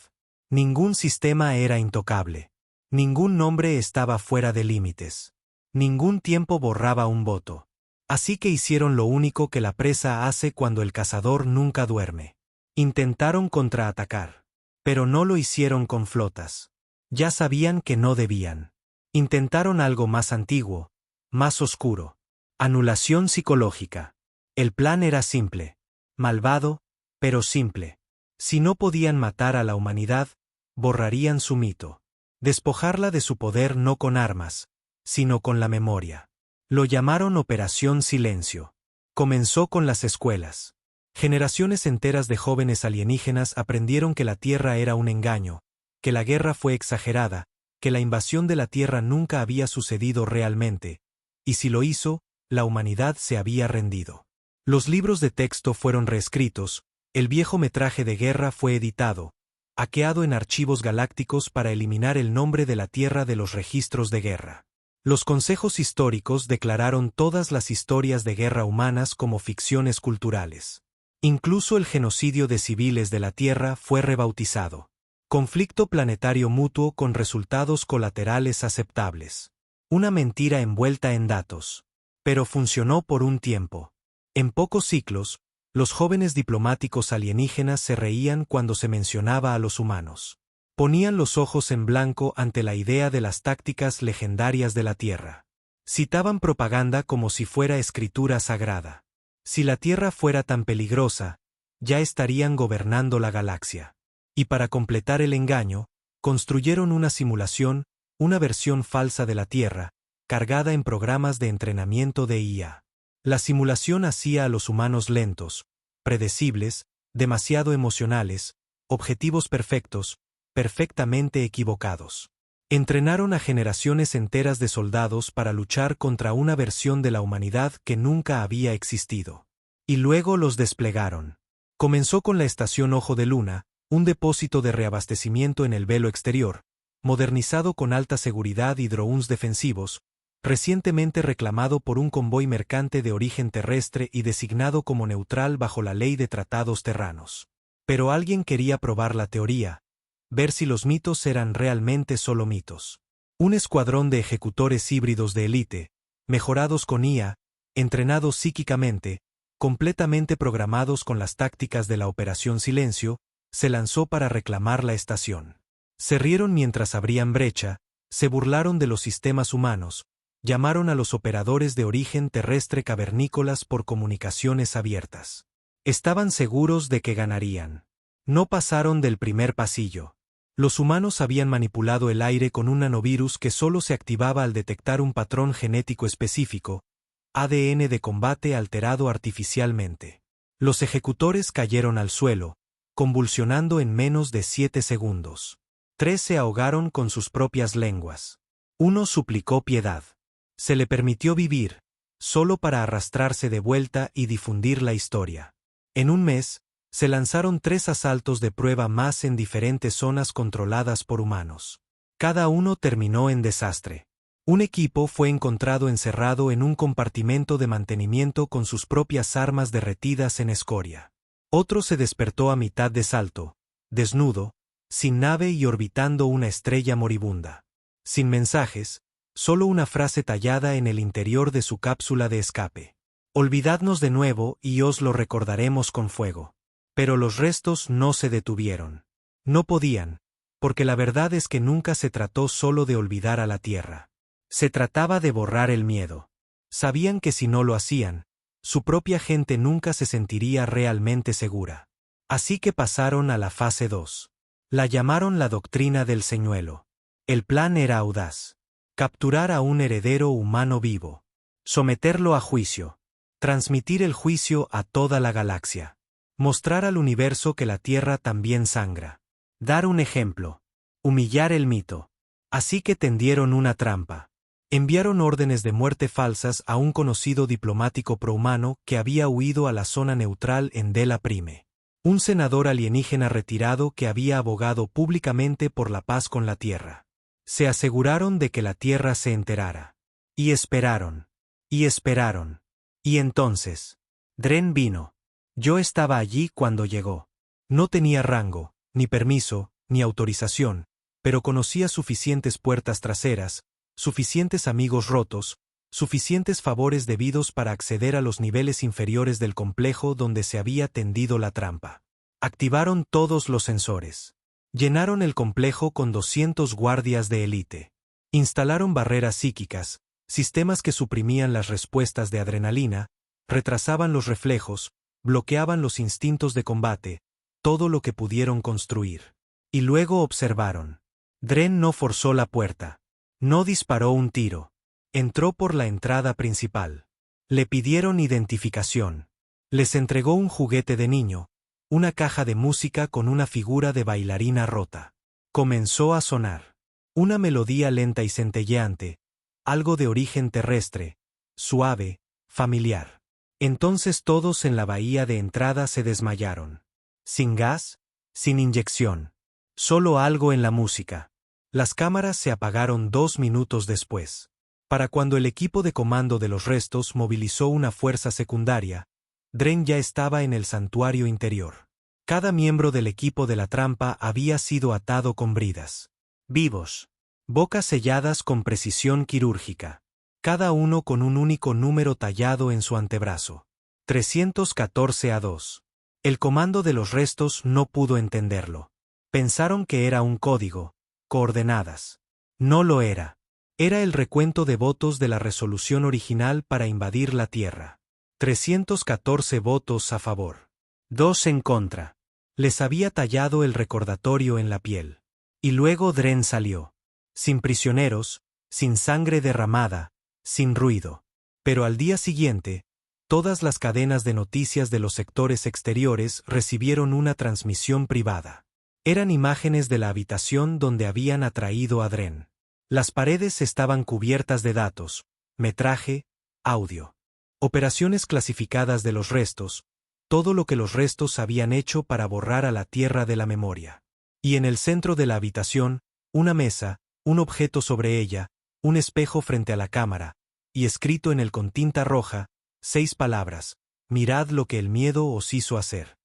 Ningún sistema era intocable. Ningún nombre estaba fuera de límites. Ningún tiempo borraba un voto. Así que hicieron lo único que la presa hace cuando el cazador nunca duerme. Intentaron contraatacar. Pero no lo hicieron con flotas. Ya sabían que no debían. Intentaron algo más antiguo, más oscuro. Anulación psicológica. El plan era simple. Malvado, pero simple. Si no podían matar a la humanidad, borrarían su mito. Despojarla de su poder no con armas, sino con la memoria. Lo llamaron Operación Silencio. Comenzó con las escuelas. Generaciones enteras de jóvenes alienígenas aprendieron que la Tierra era un engaño, que la guerra fue exagerada, que la invasión de la Tierra nunca había sucedido realmente, y si lo hizo, la humanidad se había rendido. Los libros de texto fueron reescritos, el viejo metraje de guerra fue editado, hackeado en archivos galácticos para eliminar el nombre de la Tierra de los registros de guerra. Los consejos históricos declararon todas las historias de guerra humanas como ficciones culturales. Incluso el genocidio de civiles de la Tierra fue rebautizado. Conflicto planetario mutuo con resultados colaterales aceptables. Una mentira envuelta en datos. Pero funcionó por un tiempo. En pocos ciclos, los jóvenes diplomáticos alienígenas se reían cuando se mencionaba a los humanos. Ponían los ojos en blanco ante la idea de las tácticas legendarias de la Tierra. Citaban propaganda como si fuera escritura sagrada. Si la Tierra fuera tan peligrosa, ya estarían gobernando la galaxia. Y para completar el engaño, construyeron una simulación, una versión falsa de la Tierra, cargada en programas de entrenamiento de IA. La simulación hacía a los humanos lentos, predecibles, demasiado emocionales, objetivos perfectos, perfectamente equivocados. Entrenaron a generaciones enteras de soldados para luchar contra una versión de la humanidad que nunca había existido. Y luego los desplegaron. Comenzó con la estación Ojo de Luna, un depósito de reabastecimiento en el velo exterior, modernizado con alta seguridad y drones defensivos, recientemente reclamado por un convoy mercante de origen terrestre y designado como neutral bajo la ley de tratados terranos. Pero alguien quería probar la teoría, ver si los mitos eran realmente solo mitos. Un escuadrón de ejecutores híbridos de élite, mejorados con IA, entrenados psíquicamente, completamente programados con las tácticas de la Operación Silencio, se lanzó para reclamar la estación. Se rieron mientras abrían brecha, se burlaron de los sistemas humanos, llamaron a los operadores de origen terrestre cavernícolas por comunicaciones abiertas. Estaban seguros de que ganarían. No pasaron del primer pasillo. Los humanos habían manipulado el aire con un nanovirus que solo se activaba al detectar un patrón genético específico, ADN de combate alterado artificialmente. Los ejecutores cayeron al suelo, convulsionando en menos de 7 segundos. 3 se ahogaron con sus propias lenguas. 1 suplicó piedad. Se le permitió vivir, solo para arrastrarse de vuelta y difundir la historia. En un mes, se lanzaron 3 asaltos de prueba más en diferentes zonas controladas por humanos. Cada uno terminó en desastre. Un equipo fue encontrado encerrado en un compartimento de mantenimiento con sus propias armas derretidas en escoria. Otro se despertó a mitad de salto, desnudo, sin nave y orbitando una estrella moribunda. Sin mensajes, solo una frase tallada en el interior de su cápsula de escape. Olvidadnos de nuevo y os lo recordaremos con fuego. Pero los restos no se detuvieron. No podían, porque la verdad es que nunca se trató solo de olvidar a la Tierra. Se trataba de borrar el miedo. Sabían que si no lo hacían, su propia gente nunca se sentiría realmente segura. Así que pasaron a la fase 2. La llamaron la doctrina del señuelo. El plan era audaz. Capturar a un heredero humano vivo. Someterlo a juicio. Transmitir el juicio a toda la galaxia. Mostrar al universo que la Tierra también sangra. Dar un ejemplo. Humillar el mito. Así que tendieron una trampa. Enviaron órdenes de muerte falsas a un conocido diplomático prohumano que había huido a la zona neutral en Dela Prime. Un senador alienígena retirado que había abogado públicamente por la paz con la Tierra. Se aseguraron de que la Tierra se enterara. Y esperaron. Y esperaron. Y entonces, Dren vino. Yo estaba allí cuando llegó. No tenía rango, ni permiso, ni autorización, pero conocía suficientes puertas traseras, suficientes amigos rotos, suficientes favores debidos para acceder a los niveles inferiores del complejo donde se había tendido la trampa. Activaron todos los sensores. Llenaron el complejo con 200 guardias de élite. Instalaron barreras psíquicas, sistemas que suprimían las respuestas de adrenalina, retrasaban los reflejos, bloqueaban los instintos de combate, todo lo que pudieron construir. Y luego observaron. Dren no forzó la puerta. No disparó un tiro. Entró por la entrada principal. Le pidieron identificación. Les entregó un juguete de niño, una caja de música con una figura de bailarina rota. Comenzó a sonar. Una melodía lenta y centelleante, algo de origen terrestre, suave, familiar. Entonces todos en la bahía de entrada se desmayaron. Sin gas, sin inyección. Solo algo en la música. Las cámaras se apagaron 2 minutos después. Para cuando el equipo de comando de los restos movilizó una fuerza secundaria, Dren ya estaba en el santuario interior. Cada miembro del equipo de la trampa había sido atado con bridas. Vivos. Bocas selladas con precisión quirúrgica. Cada uno con un único número tallado en su antebrazo. 314A2. El comando de los restos no pudo entenderlo. Pensaron que era un código, coordenadas. No lo era. Era el recuento de votos de la resolución original para invadir la Tierra. 314 votos a favor. 2 en contra. Les había tallado el recordatorio en la piel. Y luego Dren salió. Sin prisioneros, sin sangre derramada, sin ruido. Pero al día siguiente, todas las cadenas de noticias de los sectores exteriores recibieron una transmisión privada. Eran imágenes de la habitación donde habían atraído a Dren. Las paredes estaban cubiertas de datos, metraje, audio. Operaciones clasificadas de los restos, todo lo que los restos habían hecho para borrar a la Tierra de la memoria. Y en el centro de la habitación, una mesa, un objeto sobre ella, un espejo frente a la cámara, y escrito con tinta roja, 6 palabras: mirad lo que el miedo os hizo hacer.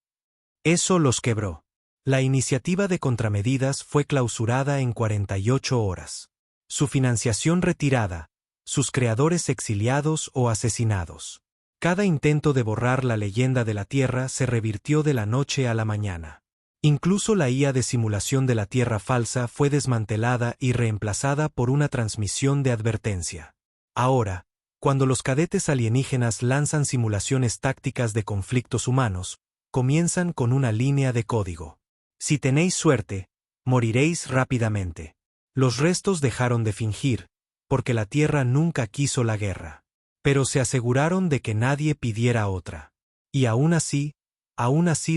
Eso los quebró. La iniciativa de contramedidas fue clausurada en 48 horas. Su financiación retirada, sus creadores exiliados o asesinados. Cada intento de borrar la leyenda de la Tierra se revirtió de la noche a la mañana. Incluso la IA de simulación de la Tierra falsa fue desmantelada y reemplazada por una transmisión de advertencia. Ahora, cuando los cadetes alienígenas lanzan simulaciones tácticas de conflictos humanos, comienzan con una línea de código. Si tenéis suerte, moriréis rápidamente. Los restos dejaron de fingir, porque la Tierra nunca quiso la guerra. Pero se aseguraron de que nadie pidiera otra. Y aún así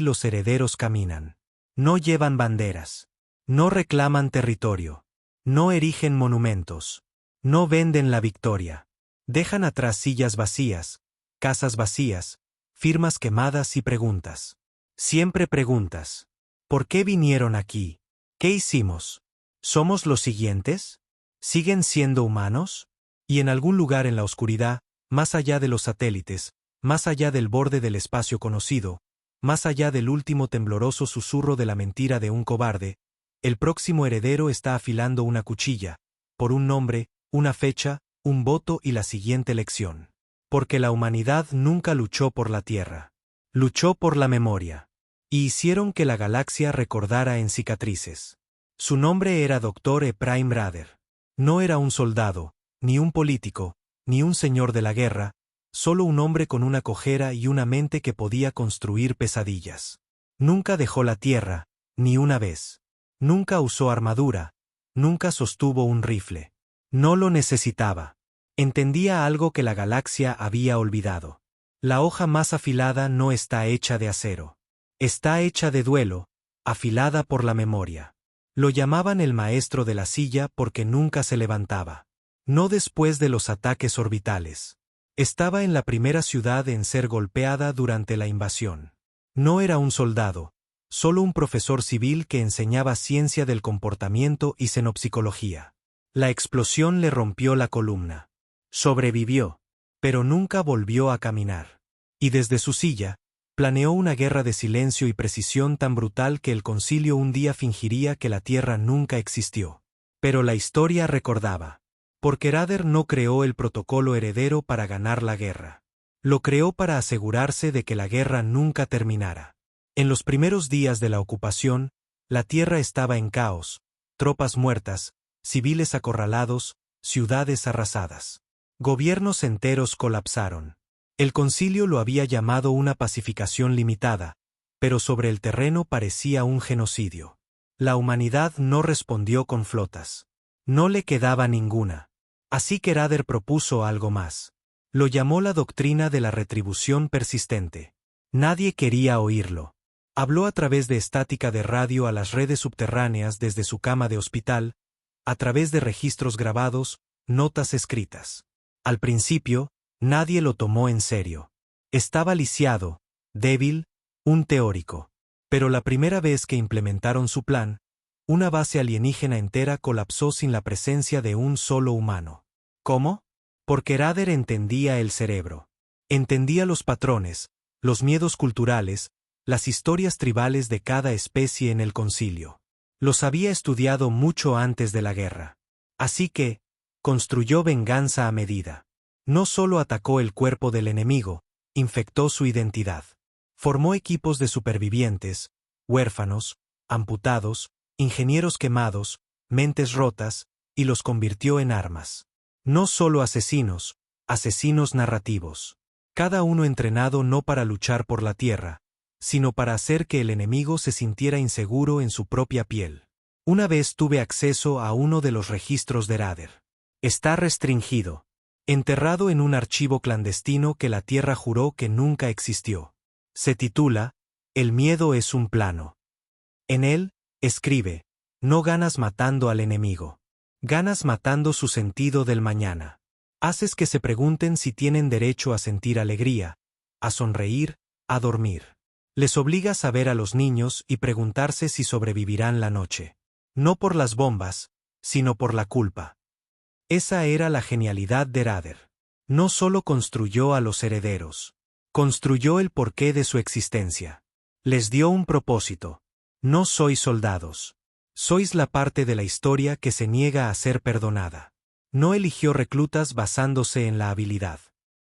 los herederos caminan. No llevan banderas. No reclaman territorio. No erigen monumentos. No venden la victoria. Dejan atrás sillas vacías, casas vacías, firmas quemadas y preguntas. Siempre preguntas. ¿Por qué vinieron aquí? ¿Qué hicimos? ¿Somos los siguientes? ¿Siguen siendo humanos? Y en algún lugar en la oscuridad, más allá de los satélites, más allá del borde del espacio conocido, más allá del último tembloroso susurro de la mentira de un cobarde, el próximo heredero está afilando una cuchilla, por un nombre, una fecha, un voto y la siguiente elección. Porque la humanidad nunca luchó por la Tierra. Luchó por la memoria. Y hicieron que la galaxia recordara en cicatrices. Su nombre era Dr. Ephraim Rader. No era un soldado, ni un político, ni un señor de la guerra, solo un hombre con una cojera y una mente que podía construir pesadillas. Nunca dejó la Tierra, ni una vez. Nunca usó armadura, nunca sostuvo un rifle. No lo necesitaba. Entendía algo que la galaxia había olvidado. La hoja más afilada no está hecha de acero. Está hecha de duelo, afilada por la memoria. Lo llamaban el maestro de la silla porque nunca se levantaba. No después de los ataques orbitales. Estaba en la primera ciudad en ser golpeada durante la invasión. No era un soldado, solo un profesor civil que enseñaba ciencia del comportamiento y xenopsicología. La explosión le rompió la columna. Sobrevivió, pero nunca volvió a caminar. Y desde su silla, planeó una guerra de silencio y precisión tan brutal que el concilio un día fingiría que la Tierra nunca existió. Pero la historia recordaba. Porque Rader no creó el protocolo heredero para ganar la guerra. Lo creó para asegurarse de que la guerra nunca terminara. En los primeros días de la ocupación, la Tierra estaba en caos, tropas muertas, civiles acorralados, ciudades arrasadas. Gobiernos enteros colapsaron. El concilio lo había llamado una pacificación limitada, pero sobre el terreno parecía un genocidio. La humanidad no respondió con flotas. No le quedaba ninguna. Así que Rader propuso algo más. Lo llamó la doctrina de la retribución persistente. Nadie quería oírlo. Habló a través de estática de radio a las redes subterráneas desde su cama de hospital, a través de registros grabados, notas escritas. Al principio, nadie lo tomó en serio. Estaba lisiado, débil, un teórico. Pero la primera vez que implementaron su plan, una base alienígena entera colapsó sin la presencia de un solo humano. ¿Cómo? Porque Rader entendía el cerebro. Entendía los patrones, los miedos culturales, las historias tribales de cada especie en el concilio. Los había estudiado mucho antes de la guerra. Así que, construyó venganza a medida. No solo atacó el cuerpo del enemigo, infectó su identidad. Formó equipos de supervivientes, huérfanos, amputados, ingenieros quemados, mentes rotas, y los convirtió en armas. No solo asesinos, asesinos narrativos. Cada uno entrenado no para luchar por la tierra, sino para hacer que el enemigo se sintiera inseguro en su propia piel. Una vez tuve acceso a uno de los registros de Rader. Está restringido, enterrado en un archivo clandestino que la Tierra juró que nunca existió. Se titula, El miedo es un plano. En él, escribe, no ganas matando al enemigo. Ganas matando su sentido del mañana. Haces que se pregunten si tienen derecho a sentir alegría, a sonreír, a dormir. Les obligas a ver a los niños y preguntarse si sobrevivirán la noche. No por las bombas, sino por la culpa. Esa era la genialidad de Rader. No solo construyó a los herederos. Construyó el porqué de su existencia. Les dio un propósito. No sois soldados. Sois la parte de la historia que se niega a ser perdonada. No eligió reclutas basándose en la habilidad.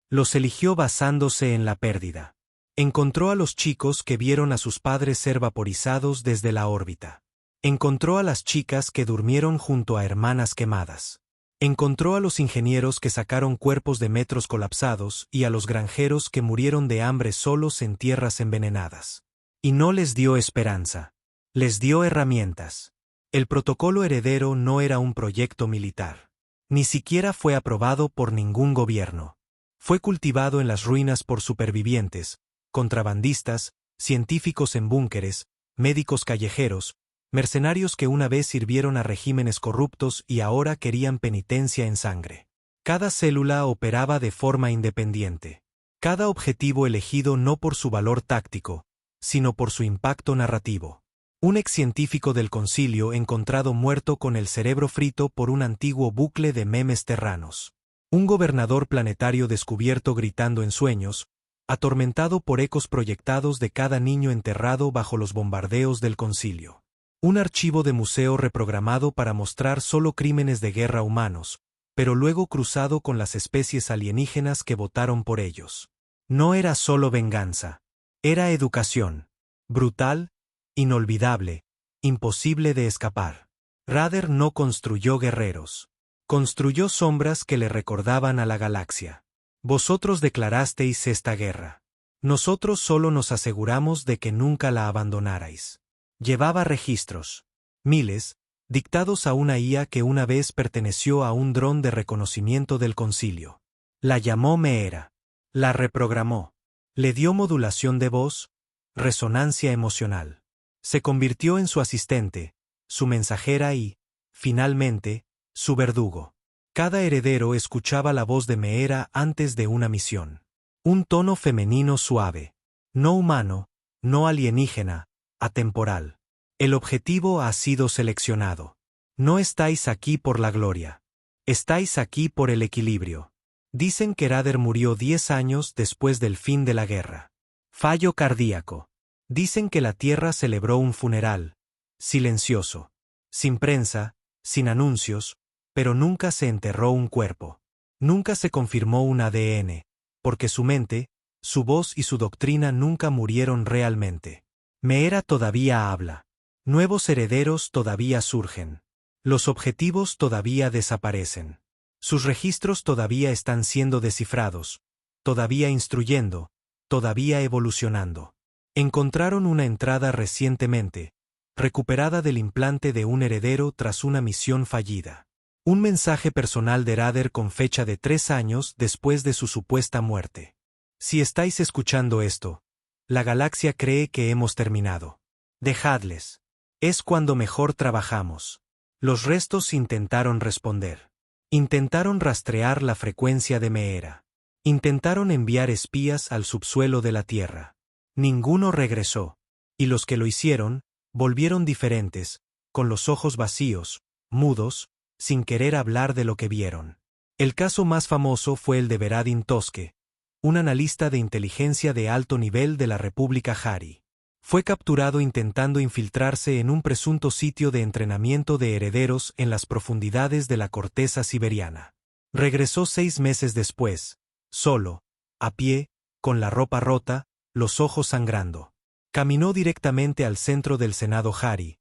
Los eligió basándose en la pérdida. Encontró a los chicos que vieron a sus padres ser vaporizados desde la órbita. Encontró a las chicas que durmieron junto a hermanas quemadas. Encontró a los ingenieros que sacaron cuerpos de metros colapsados y a los granjeros que murieron de hambre solos en tierras envenenadas. Y no les dio esperanza. Les dio herramientas. El protocolo heredero no era un proyecto militar. Ni siquiera fue aprobado por ningún gobierno. Fue cultivado en las ruinas por supervivientes, contrabandistas, científicos en búnkeres, médicos callejeros, mercenarios que una vez sirvieron a regímenes corruptos y ahora querían penitencia en sangre. Cada célula operaba de forma independiente. Cada objetivo elegido no por su valor táctico, sino por su impacto narrativo. Un excientífico del concilio encontrado muerto con el cerebro frito por un antiguo bucle de memes terranos. Un gobernador planetario descubierto gritando en sueños, atormentado por ecos proyectados de cada niño enterrado bajo los bombardeos del concilio. Un archivo de museo reprogramado para mostrar solo crímenes de guerra humanos, pero luego cruzado con las especies alienígenas que votaron por ellos. No era solo venganza. Era educación. Brutal, inolvidable, imposible de escapar. Rader no construyó guerreros. Construyó sombras que le recordaban a la galaxia. Vosotros declarasteis esta guerra. Nosotros solo nos aseguramos de que nunca la abandonarais. Llevaba registros. Miles, dictados a una IA que una vez perteneció a un dron de reconocimiento del concilio. La llamó Meera. La reprogramó. Le dio modulación de voz, resonancia emocional. Se convirtió en su asistente, su mensajera y, finalmente, su verdugo. Cada heredero escuchaba la voz de Meera antes de una misión. Un tono femenino suave. No humano, no alienígena, atemporal. El objetivo ha sido seleccionado. No estáis aquí por la gloria. Estáis aquí por el equilibrio. Dicen que Rader murió 10 años después del fin de la guerra. Fallo cardíaco. Dicen que la Tierra celebró un funeral, silencioso, sin prensa, sin anuncios, pero nunca se enterró un cuerpo. Nunca se confirmó un ADN, porque su mente, su voz y su doctrina nunca murieron realmente. Meera todavía habla. Nuevos herederos todavía surgen. Los objetivos todavía desaparecen. Sus registros todavía están siendo descifrados, todavía instruyendo, todavía evolucionando. Encontraron una entrada recientemente, recuperada del implante de un heredero tras una misión fallida. Un mensaje personal de Rader con fecha de 3 años después de su supuesta muerte. Si estáis escuchando esto, la galaxia cree que hemos terminado. Dejadles. Es cuando mejor trabajamos. Los restos intentaron responder. Intentaron rastrear la frecuencia de Meera. Intentaron enviar espías al subsuelo de la Tierra. Ninguno regresó. Y los que lo hicieron, volvieron diferentes, con los ojos vacíos, mudos, sin querer hablar de lo que vieron. El caso más famoso fue el de Veradin Toske, un analista de inteligencia de alto nivel de la República Hari. Fue capturado intentando infiltrarse en un presunto sitio de entrenamiento de herederos en las profundidades de la corteza siberiana. Regresó 6 meses después, solo, a pie, con la ropa rota, los ojos sangrando. Caminó directamente al centro del Senado Hari.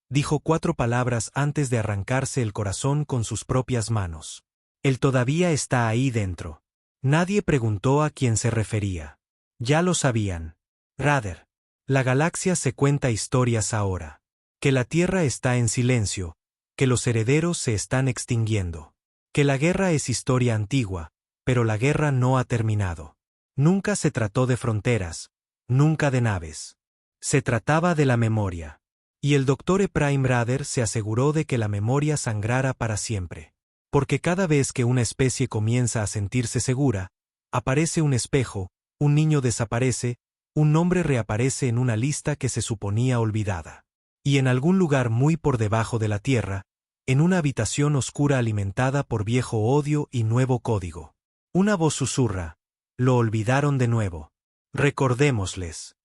Dijo 4 palabras antes de arrancarse el corazón con sus propias manos. Él todavía está ahí dentro. Nadie preguntó a quién se refería. Ya lo sabían. Rader. La galaxia se cuenta historias ahora. Que la Tierra está en silencio, que los herederos se están extinguiendo. Que la guerra es historia antigua, pero la guerra no ha terminado. Nunca se trató de fronteras, nunca de naves. Se trataba de la memoria. Y el Dr. Ephraim Rader se aseguró de que la memoria sangrara para siempre. Porque cada vez que una especie comienza a sentirse segura, aparece un espejo, un niño desaparece, un nombre reaparece en una lista que se suponía olvidada. Y en algún lugar muy por debajo de la Tierra, en una habitación oscura alimentada por viejo odio y nuevo código, una voz susurra: lo olvidaron de nuevo. Recordémosles.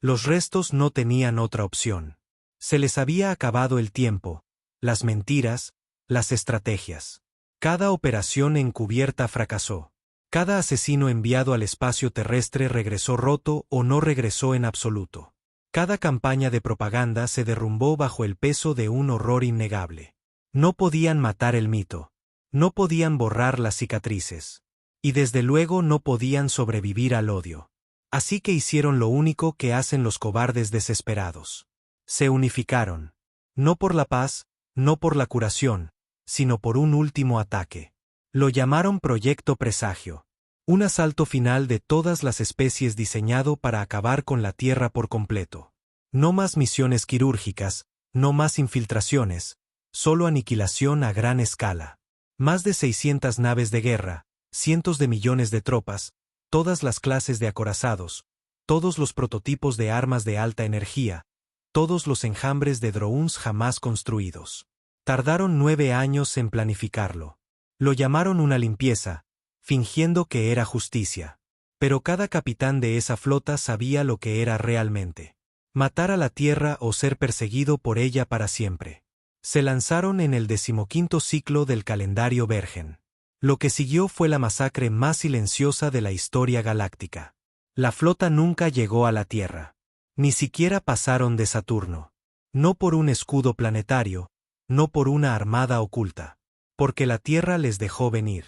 Los restos no tenían otra opción. Se les había acabado el tiempo, las mentiras, las estrategias. Cada operación encubierta fracasó. Cada asesino enviado al espacio terrestre regresó roto o no regresó en absoluto. Cada campaña de propaganda se derrumbó bajo el peso de un horror innegable. No podían matar el mito. No podían borrar las cicatrices. Y desde luego no podían sobrevivir al odio. Así que hicieron lo único que hacen los cobardes desesperados. Se unificaron. No por la paz, no por la curación, sino por un último ataque. Lo llamaron Proyecto Presagio. Un asalto final de todas las especies diseñado para acabar con la Tierra por completo. No más misiones quirúrgicas, no más infiltraciones, solo aniquilación a gran escala. Más de 600 naves de guerra, cientos de millones de tropas, todas las clases de acorazados, todos los prototipos de armas de alta energía, todos los enjambres de drones jamás construidos. Tardaron 9 años en planificarlo. Lo llamaron una limpieza, fingiendo que era justicia. Pero cada capitán de esa flota sabía lo que era realmente. Matar a la Tierra o ser perseguido por ella para siempre. Se lanzaron en el 15º ciclo del calendario Virgen. Lo que siguió fue la masacre más silenciosa de la historia galáctica. La flota nunca llegó a la Tierra. Ni siquiera pasaron de Saturno. No por un escudo planetario, no por una armada oculta. Porque la Tierra les dejó venir.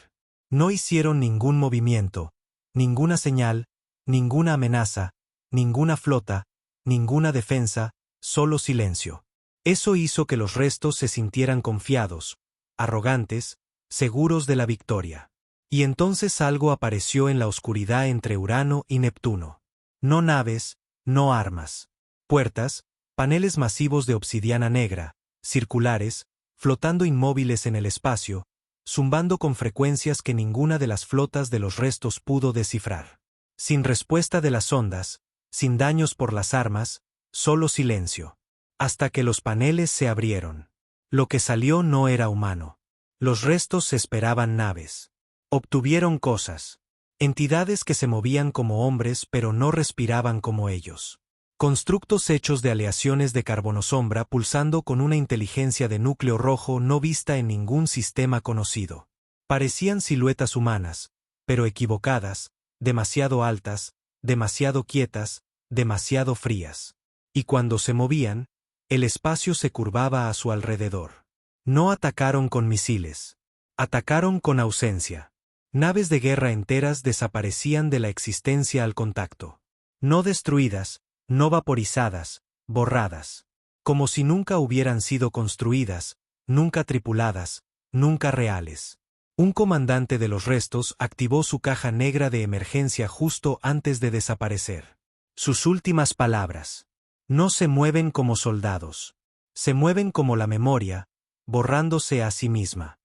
No hicieron ningún movimiento, ninguna señal, ninguna amenaza, ninguna flota, ninguna defensa, solo silencio. Eso hizo que los restos se sintieran confiados, arrogantes, seguros de la victoria. Y entonces algo apareció en la oscuridad entre Urano y Neptuno. No naves, no armas. Puertas, paneles masivos de obsidiana negra, circulares, flotando inmóviles en el espacio, zumbando con frecuencias que ninguna de las flotas de los restos pudo descifrar. Sin respuesta de las ondas, sin daños por las armas, solo silencio. Hasta que los paneles se abrieron. Lo que salió no era humano. Los restos esperaban naves. Obtuvieron cosas. Entidades que se movían como hombres pero no respiraban como ellos. Constructos hechos de aleaciones de carbono-sombra pulsando con una inteligencia de núcleo rojo no vista en ningún sistema conocido. Parecían siluetas humanas, pero equivocadas, demasiado altas, demasiado quietas, demasiado frías. Y cuando se movían, el espacio se curvaba a su alrededor. No atacaron con misiles. Atacaron con ausencia. Naves de guerra enteras desaparecían de la existencia al contacto. No destruidas, no vaporizadas, borradas. Como si nunca hubieran sido construidas, nunca tripuladas, nunca reales. Un comandante de los restos activó su caja negra de emergencia justo antes de desaparecer. Sus últimas palabras. No se mueven como soldados. Se mueven como la memoria, borrándose a sí misma.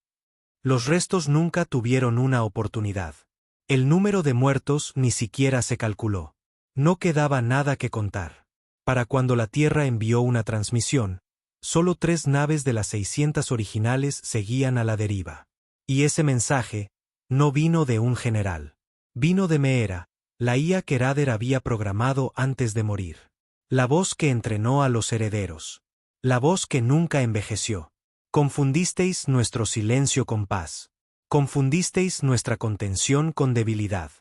Los restos nunca tuvieron una oportunidad. El número de muertos ni siquiera se calculó. No quedaba nada que contar. Para cuando la Tierra envió una transmisión, solo 3 naves de las 600 originales seguían a la deriva. Y ese mensaje no vino de un general. Vino de Meera, la IA que Rader había programado antes de morir. La voz que entrenó a los herederos. La voz que nunca envejeció. Confundisteis nuestro silencio con paz. Confundisteis nuestra contención con debilidad.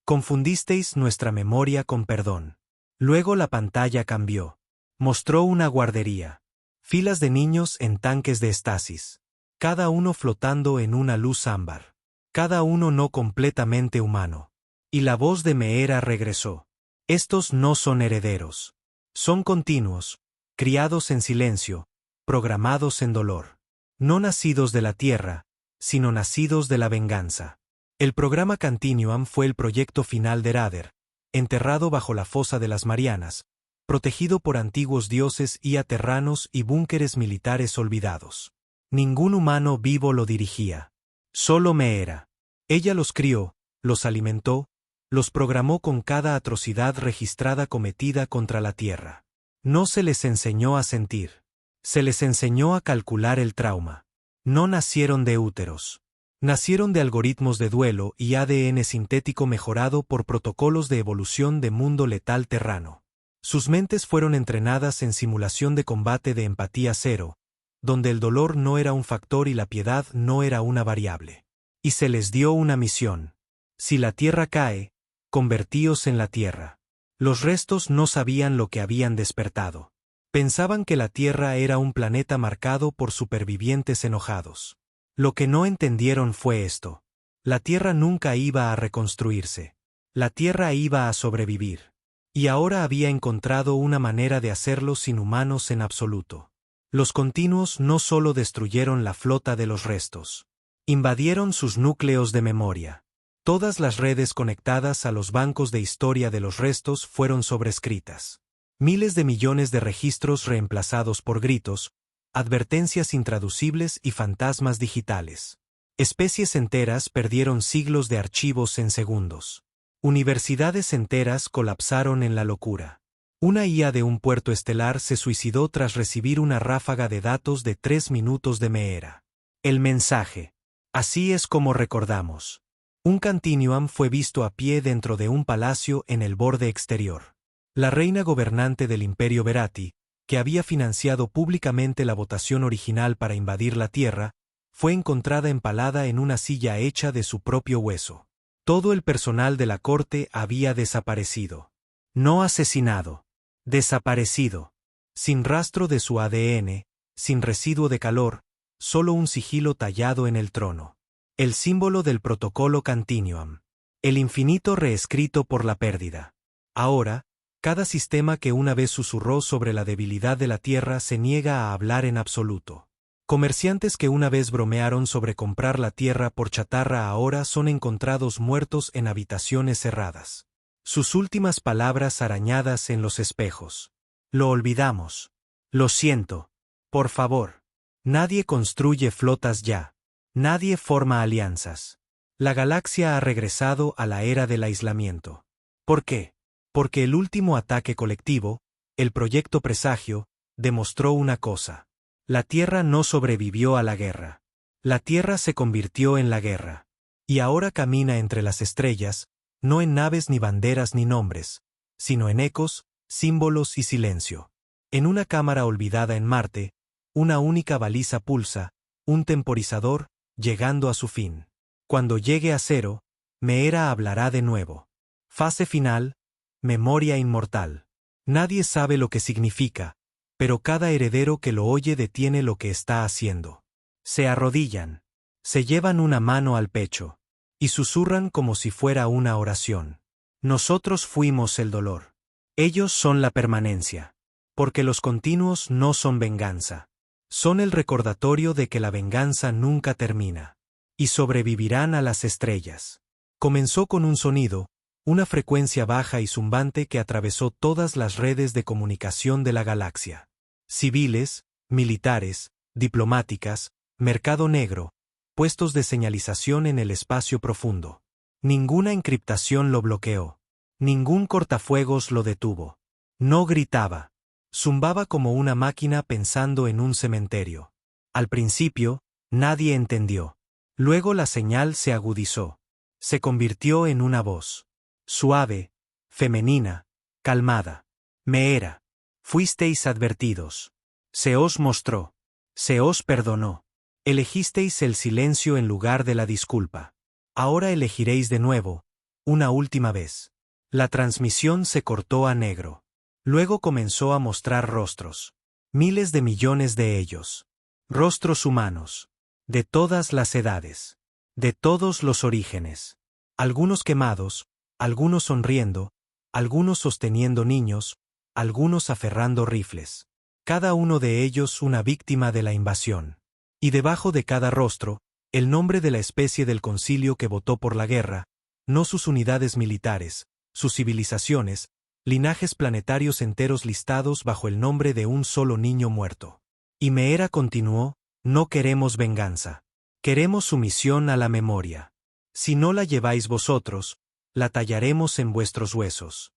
Confundisteis nuestra memoria con perdón. Luego la pantalla cambió. Mostró una guardería. Filas de niños en tanques de estasis. Cada uno flotando en una luz ámbar. Cada uno no completamente humano. Y la voz de Meera regresó. Estos no son herederos. Son continuos, criados en silencio, programados en dolor. No nacidos de la tierra, sino nacidos de la venganza. El programa Continuum fue el proyecto final de Rader, enterrado bajo la fosa de las Marianas, protegido por antiguos dioses y aterranos y búnkeres militares olvidados. Ningún humano vivo lo dirigía. Solo Meera. Ella los crió, los alimentó, los programó con cada atrocidad registrada cometida contra la Tierra. No se les enseñó a sentir. Se les enseñó a calcular el trauma. No nacieron de úteros. Nacieron de algoritmos de duelo y ADN sintético mejorado por protocolos de evolución de mundo letal terrano. Sus mentes fueron entrenadas en simulación de combate de empatía cero, donde el dolor no era un factor y la piedad no era una variable. Y se les dio una misión. Si la Tierra cae, convertíos en la Tierra. Los restos no sabían lo que habían despertado. Pensaban que la Tierra era un planeta marcado por supervivientes enojados. Lo que no entendieron fue esto. La Tierra nunca iba a reconstruirse. La Tierra iba a sobrevivir. Y ahora había encontrado una manera de hacerlo sin humanos en absoluto. Los continuos no solo destruyeron la flota de los restos. Invadieron sus núcleos de memoria. Todas las redes conectadas a los bancos de historia de los restos fueron sobrescritas. Miles de millones de registros reemplazados por gritos, advertencias intraducibles y fantasmas digitales. Especies enteras perdieron siglos de archivos en segundos. Universidades enteras colapsaron en la locura. Una IA de un puerto estelar se suicidó tras recibir una ráfaga de datos de 3 minutos de Meera. El mensaje. Así es como recordamos. Un Continuum fue visto a pie dentro de un palacio en el borde exterior. La reina gobernante del Imperio Verati, que había financiado públicamente la votación original para invadir la Tierra, fue encontrada empalada en una silla hecha de su propio hueso. Todo el personal de la corte había desaparecido. No asesinado. Desaparecido. Sin rastro de su ADN, sin residuo de calor, solo un sigilo tallado en el trono. El símbolo del protocolo Continuum. El infinito reescrito por la pérdida. Ahora, cada sistema que una vez susurró sobre la debilidad de la Tierra se niega a hablar en absoluto. Comerciantes que una vez bromearon sobre comprar la Tierra por chatarra ahora son encontrados muertos en habitaciones cerradas. Sus últimas palabras arañadas en los espejos. Lo olvidamos. Lo siento. Por favor. Nadie construye flotas ya. Nadie forma alianzas. La galaxia ha regresado a la era del aislamiento. ¿Por qué? Porque el último ataque colectivo, el proyecto Presagio, demostró una cosa. La Tierra no sobrevivió a la guerra. La Tierra se convirtió en la guerra. Y ahora camina entre las estrellas, no en naves ni banderas ni nombres, sino en ecos, símbolos y silencio. En una cámara olvidada en Marte, una única baliza pulsa, un temporizador, llegando a su fin. Cuando llegue a cero, Meera hablará de nuevo. Fase final, memoria inmortal. Nadie sabe lo que significa, pero cada heredero que lo oye detiene lo que está haciendo. Se arrodillan, se llevan una mano al pecho, y susurran como si fuera una oración. Nosotros fuimos el dolor. Ellos son la permanencia. Porque los continuos no son venganza. Son el recordatorio de que la venganza nunca termina. Y sobrevivirán a las estrellas. Comenzó con un sonido, una frecuencia baja y zumbante que atravesó todas las redes de comunicación de la galaxia. Civiles, militares, diplomáticas, mercado negro, puestos de señalización en el espacio profundo. Ninguna encriptación lo bloqueó. Ningún cortafuegos lo detuvo. No gritaba. Zumbaba como una máquina pensando en un cementerio. Al principio, nadie entendió. Luego la señal se agudizó. Se convirtió en una voz. Suave, femenina, calmada. Meera. Fuisteis advertidos. Se os mostró. Se os perdonó. Elegisteis el silencio en lugar de la disculpa. Ahora elegiréis de nuevo, una última vez. La transmisión se cortó a negro. Luego comenzó a mostrar rostros. Miles de millones de ellos. Rostros humanos. De todas las edades. De todos los orígenes. Algunos quemados, algunos sonriendo, algunos sosteniendo niños, algunos aferrando rifles. Cada uno de ellos una víctima de la invasión. Y debajo de cada rostro, el nombre de la especie del concilio que votó por la guerra, no sus unidades militares, sus civilizaciones, linajes planetarios enteros listados bajo el nombre de un solo niño muerto. Y Meera continuó, no queremos venganza. Queremos sumisión a la memoria. Si no la lleváis vosotros, la tallaremos en vuestros huesos.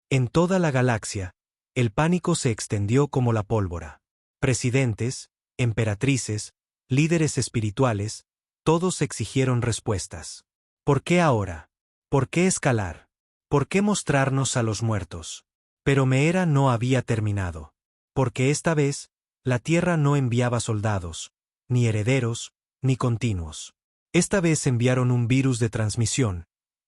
En toda la galaxia, el pánico se extendió como la pólvora. Presidentes, emperatrices, líderes espirituales, todos exigieron respuestas. ¿Por qué ahora? ¿Por qué escalar? ¿Por qué mostrarnos a los muertos? Pero Meera no había terminado. Porque esta vez, la Tierra no enviaba soldados, ni herederos, ni continuos. Esta vez enviaron un virus de transmisión,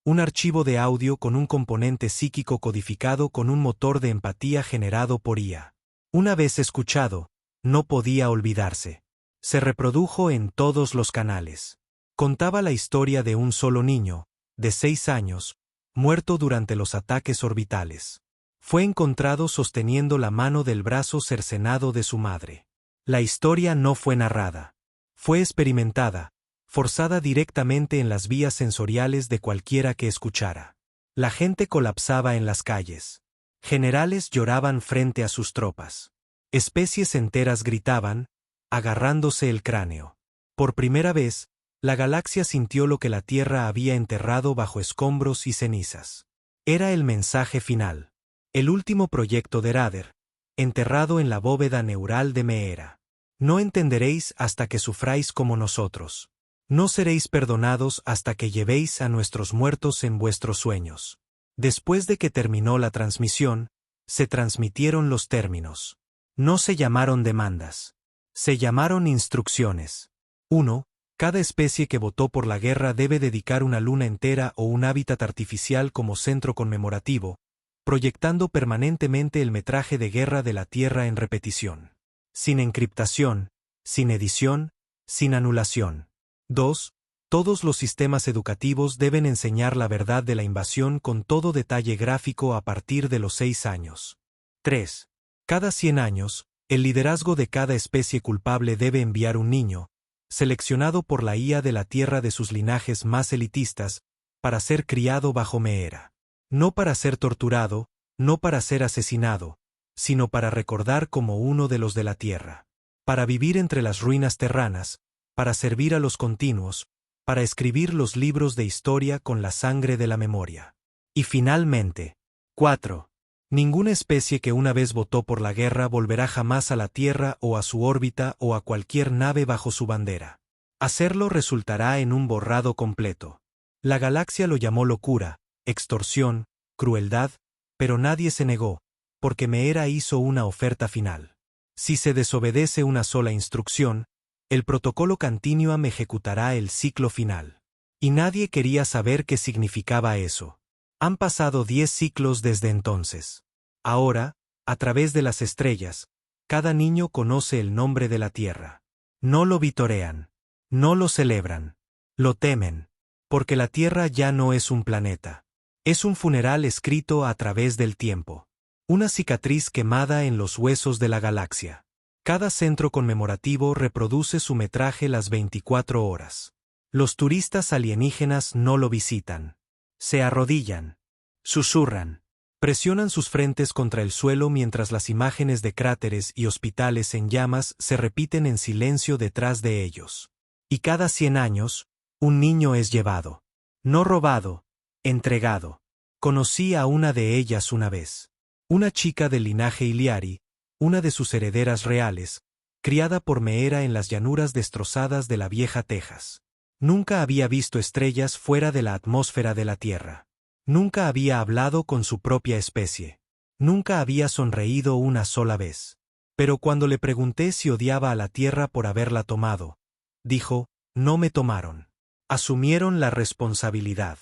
un archivo de audio con un componente psíquico codificado con un motor de empatía generado por IA. Una vez escuchado, no podía olvidarse. Se reprodujo en todos los canales. Contaba la historia de un solo niño, de 6 años, muerto durante los ataques orbitales. Fue encontrado sosteniendo la mano del brazo cercenado de su madre. La historia no fue narrada. Fue experimentada, forzada directamente en las vías sensoriales de cualquiera que escuchara. La gente colapsaba en las calles. Generales lloraban frente a sus tropas. Especies enteras gritaban, agarrándose el cráneo. Por primera vez, la galaxia sintió lo que la Tierra había enterrado bajo escombros y cenizas. Era el mensaje final. El último proyecto de Rader, enterrado en la bóveda neural de Meera. No entenderéis hasta que sufráis como nosotros. No seréis perdonados hasta que llevéis a nuestros muertos en vuestros sueños. Después de que terminó la transmisión, se transmitieron los términos. No se llamaron demandas. Se llamaron instrucciones. 1. Cada especie que votó por la guerra debe dedicar una luna entera o un hábitat artificial como centro conmemorativo, proyectando permanentemente el metraje de guerra de la Tierra en repetición. Sin encriptación, sin edición, sin anulación. 2. Todos los sistemas educativos deben enseñar la verdad de la invasión con todo detalle gráfico a partir de los 6 años. 3. Cada 100 años, el liderazgo de cada especie culpable debe enviar un niño, seleccionado por la IA de la Tierra de sus linajes más elitistas, para ser criado bajo Meera. No para ser torturado, no para ser asesinado, sino para recordar como uno de los de la Tierra. Para vivir entre las ruinas terranas, para servir a los continuos, para escribir los libros de historia con la sangre de la memoria. Y finalmente, 4. Ninguna especie que una vez votó por la guerra volverá jamás a la Tierra o a su órbita o a cualquier nave bajo su bandera. Hacerlo resultará en un borrado completo. La galaxia lo llamó locura, extorsión, crueldad, pero nadie se negó, porque Meera hizo una oferta final. Si se desobedece una sola instrucción, el protocolo Continuum ejecutará el ciclo final. Y nadie quería saber qué significaba eso. Han pasado 10 ciclos desde entonces. Ahora, a través de las estrellas, cada niño conoce el nombre de la Tierra. No lo vitorean. No lo celebran. Lo temen. Porque la Tierra ya no es un planeta. Es un funeral escrito a través del tiempo. Una cicatriz quemada en los huesos de la galaxia. Cada centro conmemorativo reproduce su metraje las 24 horas. Los turistas alienígenas no lo visitan. Se arrodillan. Susurran. Presionan sus frentes contra el suelo mientras las imágenes de cráteres y hospitales en llamas se repiten en silencio detrás de ellos. Y cada 100 años, un niño es llevado. No robado, entregado. Conocí a una de ellas una vez. Una chica del linaje Iliari, una de sus herederas reales, criada por Meera en las llanuras destrozadas de la vieja Texas. Nunca había visto estrellas fuera de la atmósfera de la Tierra. Nunca había hablado con su propia especie. Nunca había sonreído una sola vez. Pero cuando le pregunté si odiaba a la Tierra por haberla tomado, dijo, no me tomaron. Asumieron la responsabilidad.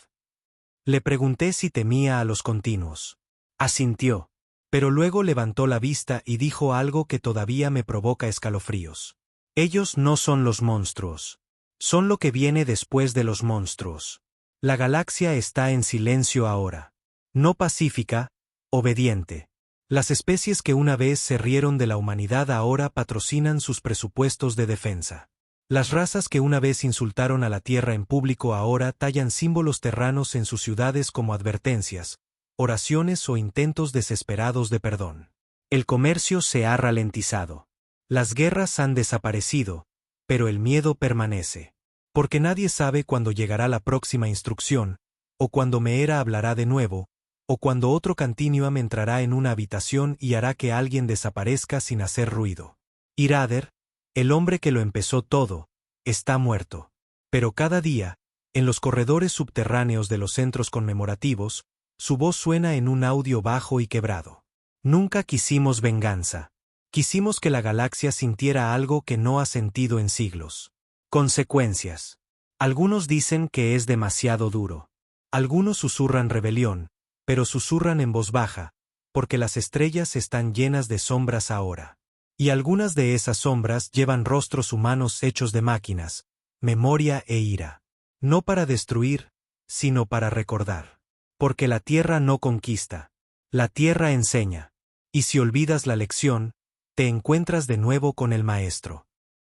Le pregunté si temía a los continuos. Asintió. Pero luego levantó la vista y dijo algo que todavía me provoca escalofríos. Ellos no son los monstruos. Son lo que viene después de los monstruos. La galaxia está en silencio ahora. No pacífica, obediente. Las especies que una vez se rieron de la humanidad ahora patrocinan sus presupuestos de defensa. Las razas que una vez insultaron a la Tierra en público ahora tallan símbolos terranos en sus ciudades como advertencias, oraciones o intentos desesperados de perdón. El comercio se ha ralentizado. Las guerras han desaparecido, pero el miedo permanece. Porque nadie sabe cuándo llegará la próxima instrucción, o cuándo Meera hablará de nuevo, o cuando otro Continuum entrará en una habitación y hará que alguien desaparezca sin hacer ruido. Irader, el hombre que lo empezó todo, está muerto. Pero cada día, en los corredores subterráneos de los centros conmemorativos, su voz suena en un audio bajo y quebrado. Nunca quisimos venganza. Quisimos que la galaxia sintiera algo que no ha sentido en siglos. Consecuencias. Algunos dicen que es demasiado duro. Algunos susurran rebelión, pero susurran en voz baja, porque las estrellas están llenas de sombras ahora. Y algunas de esas sombras llevan rostros humanos hechos de máquinas, memoria e ira. No para destruir, sino para recordar. Porque la Tierra no conquista. La Tierra enseña. Y si olvidas la lección, te encuentras de nuevo con el Maestro.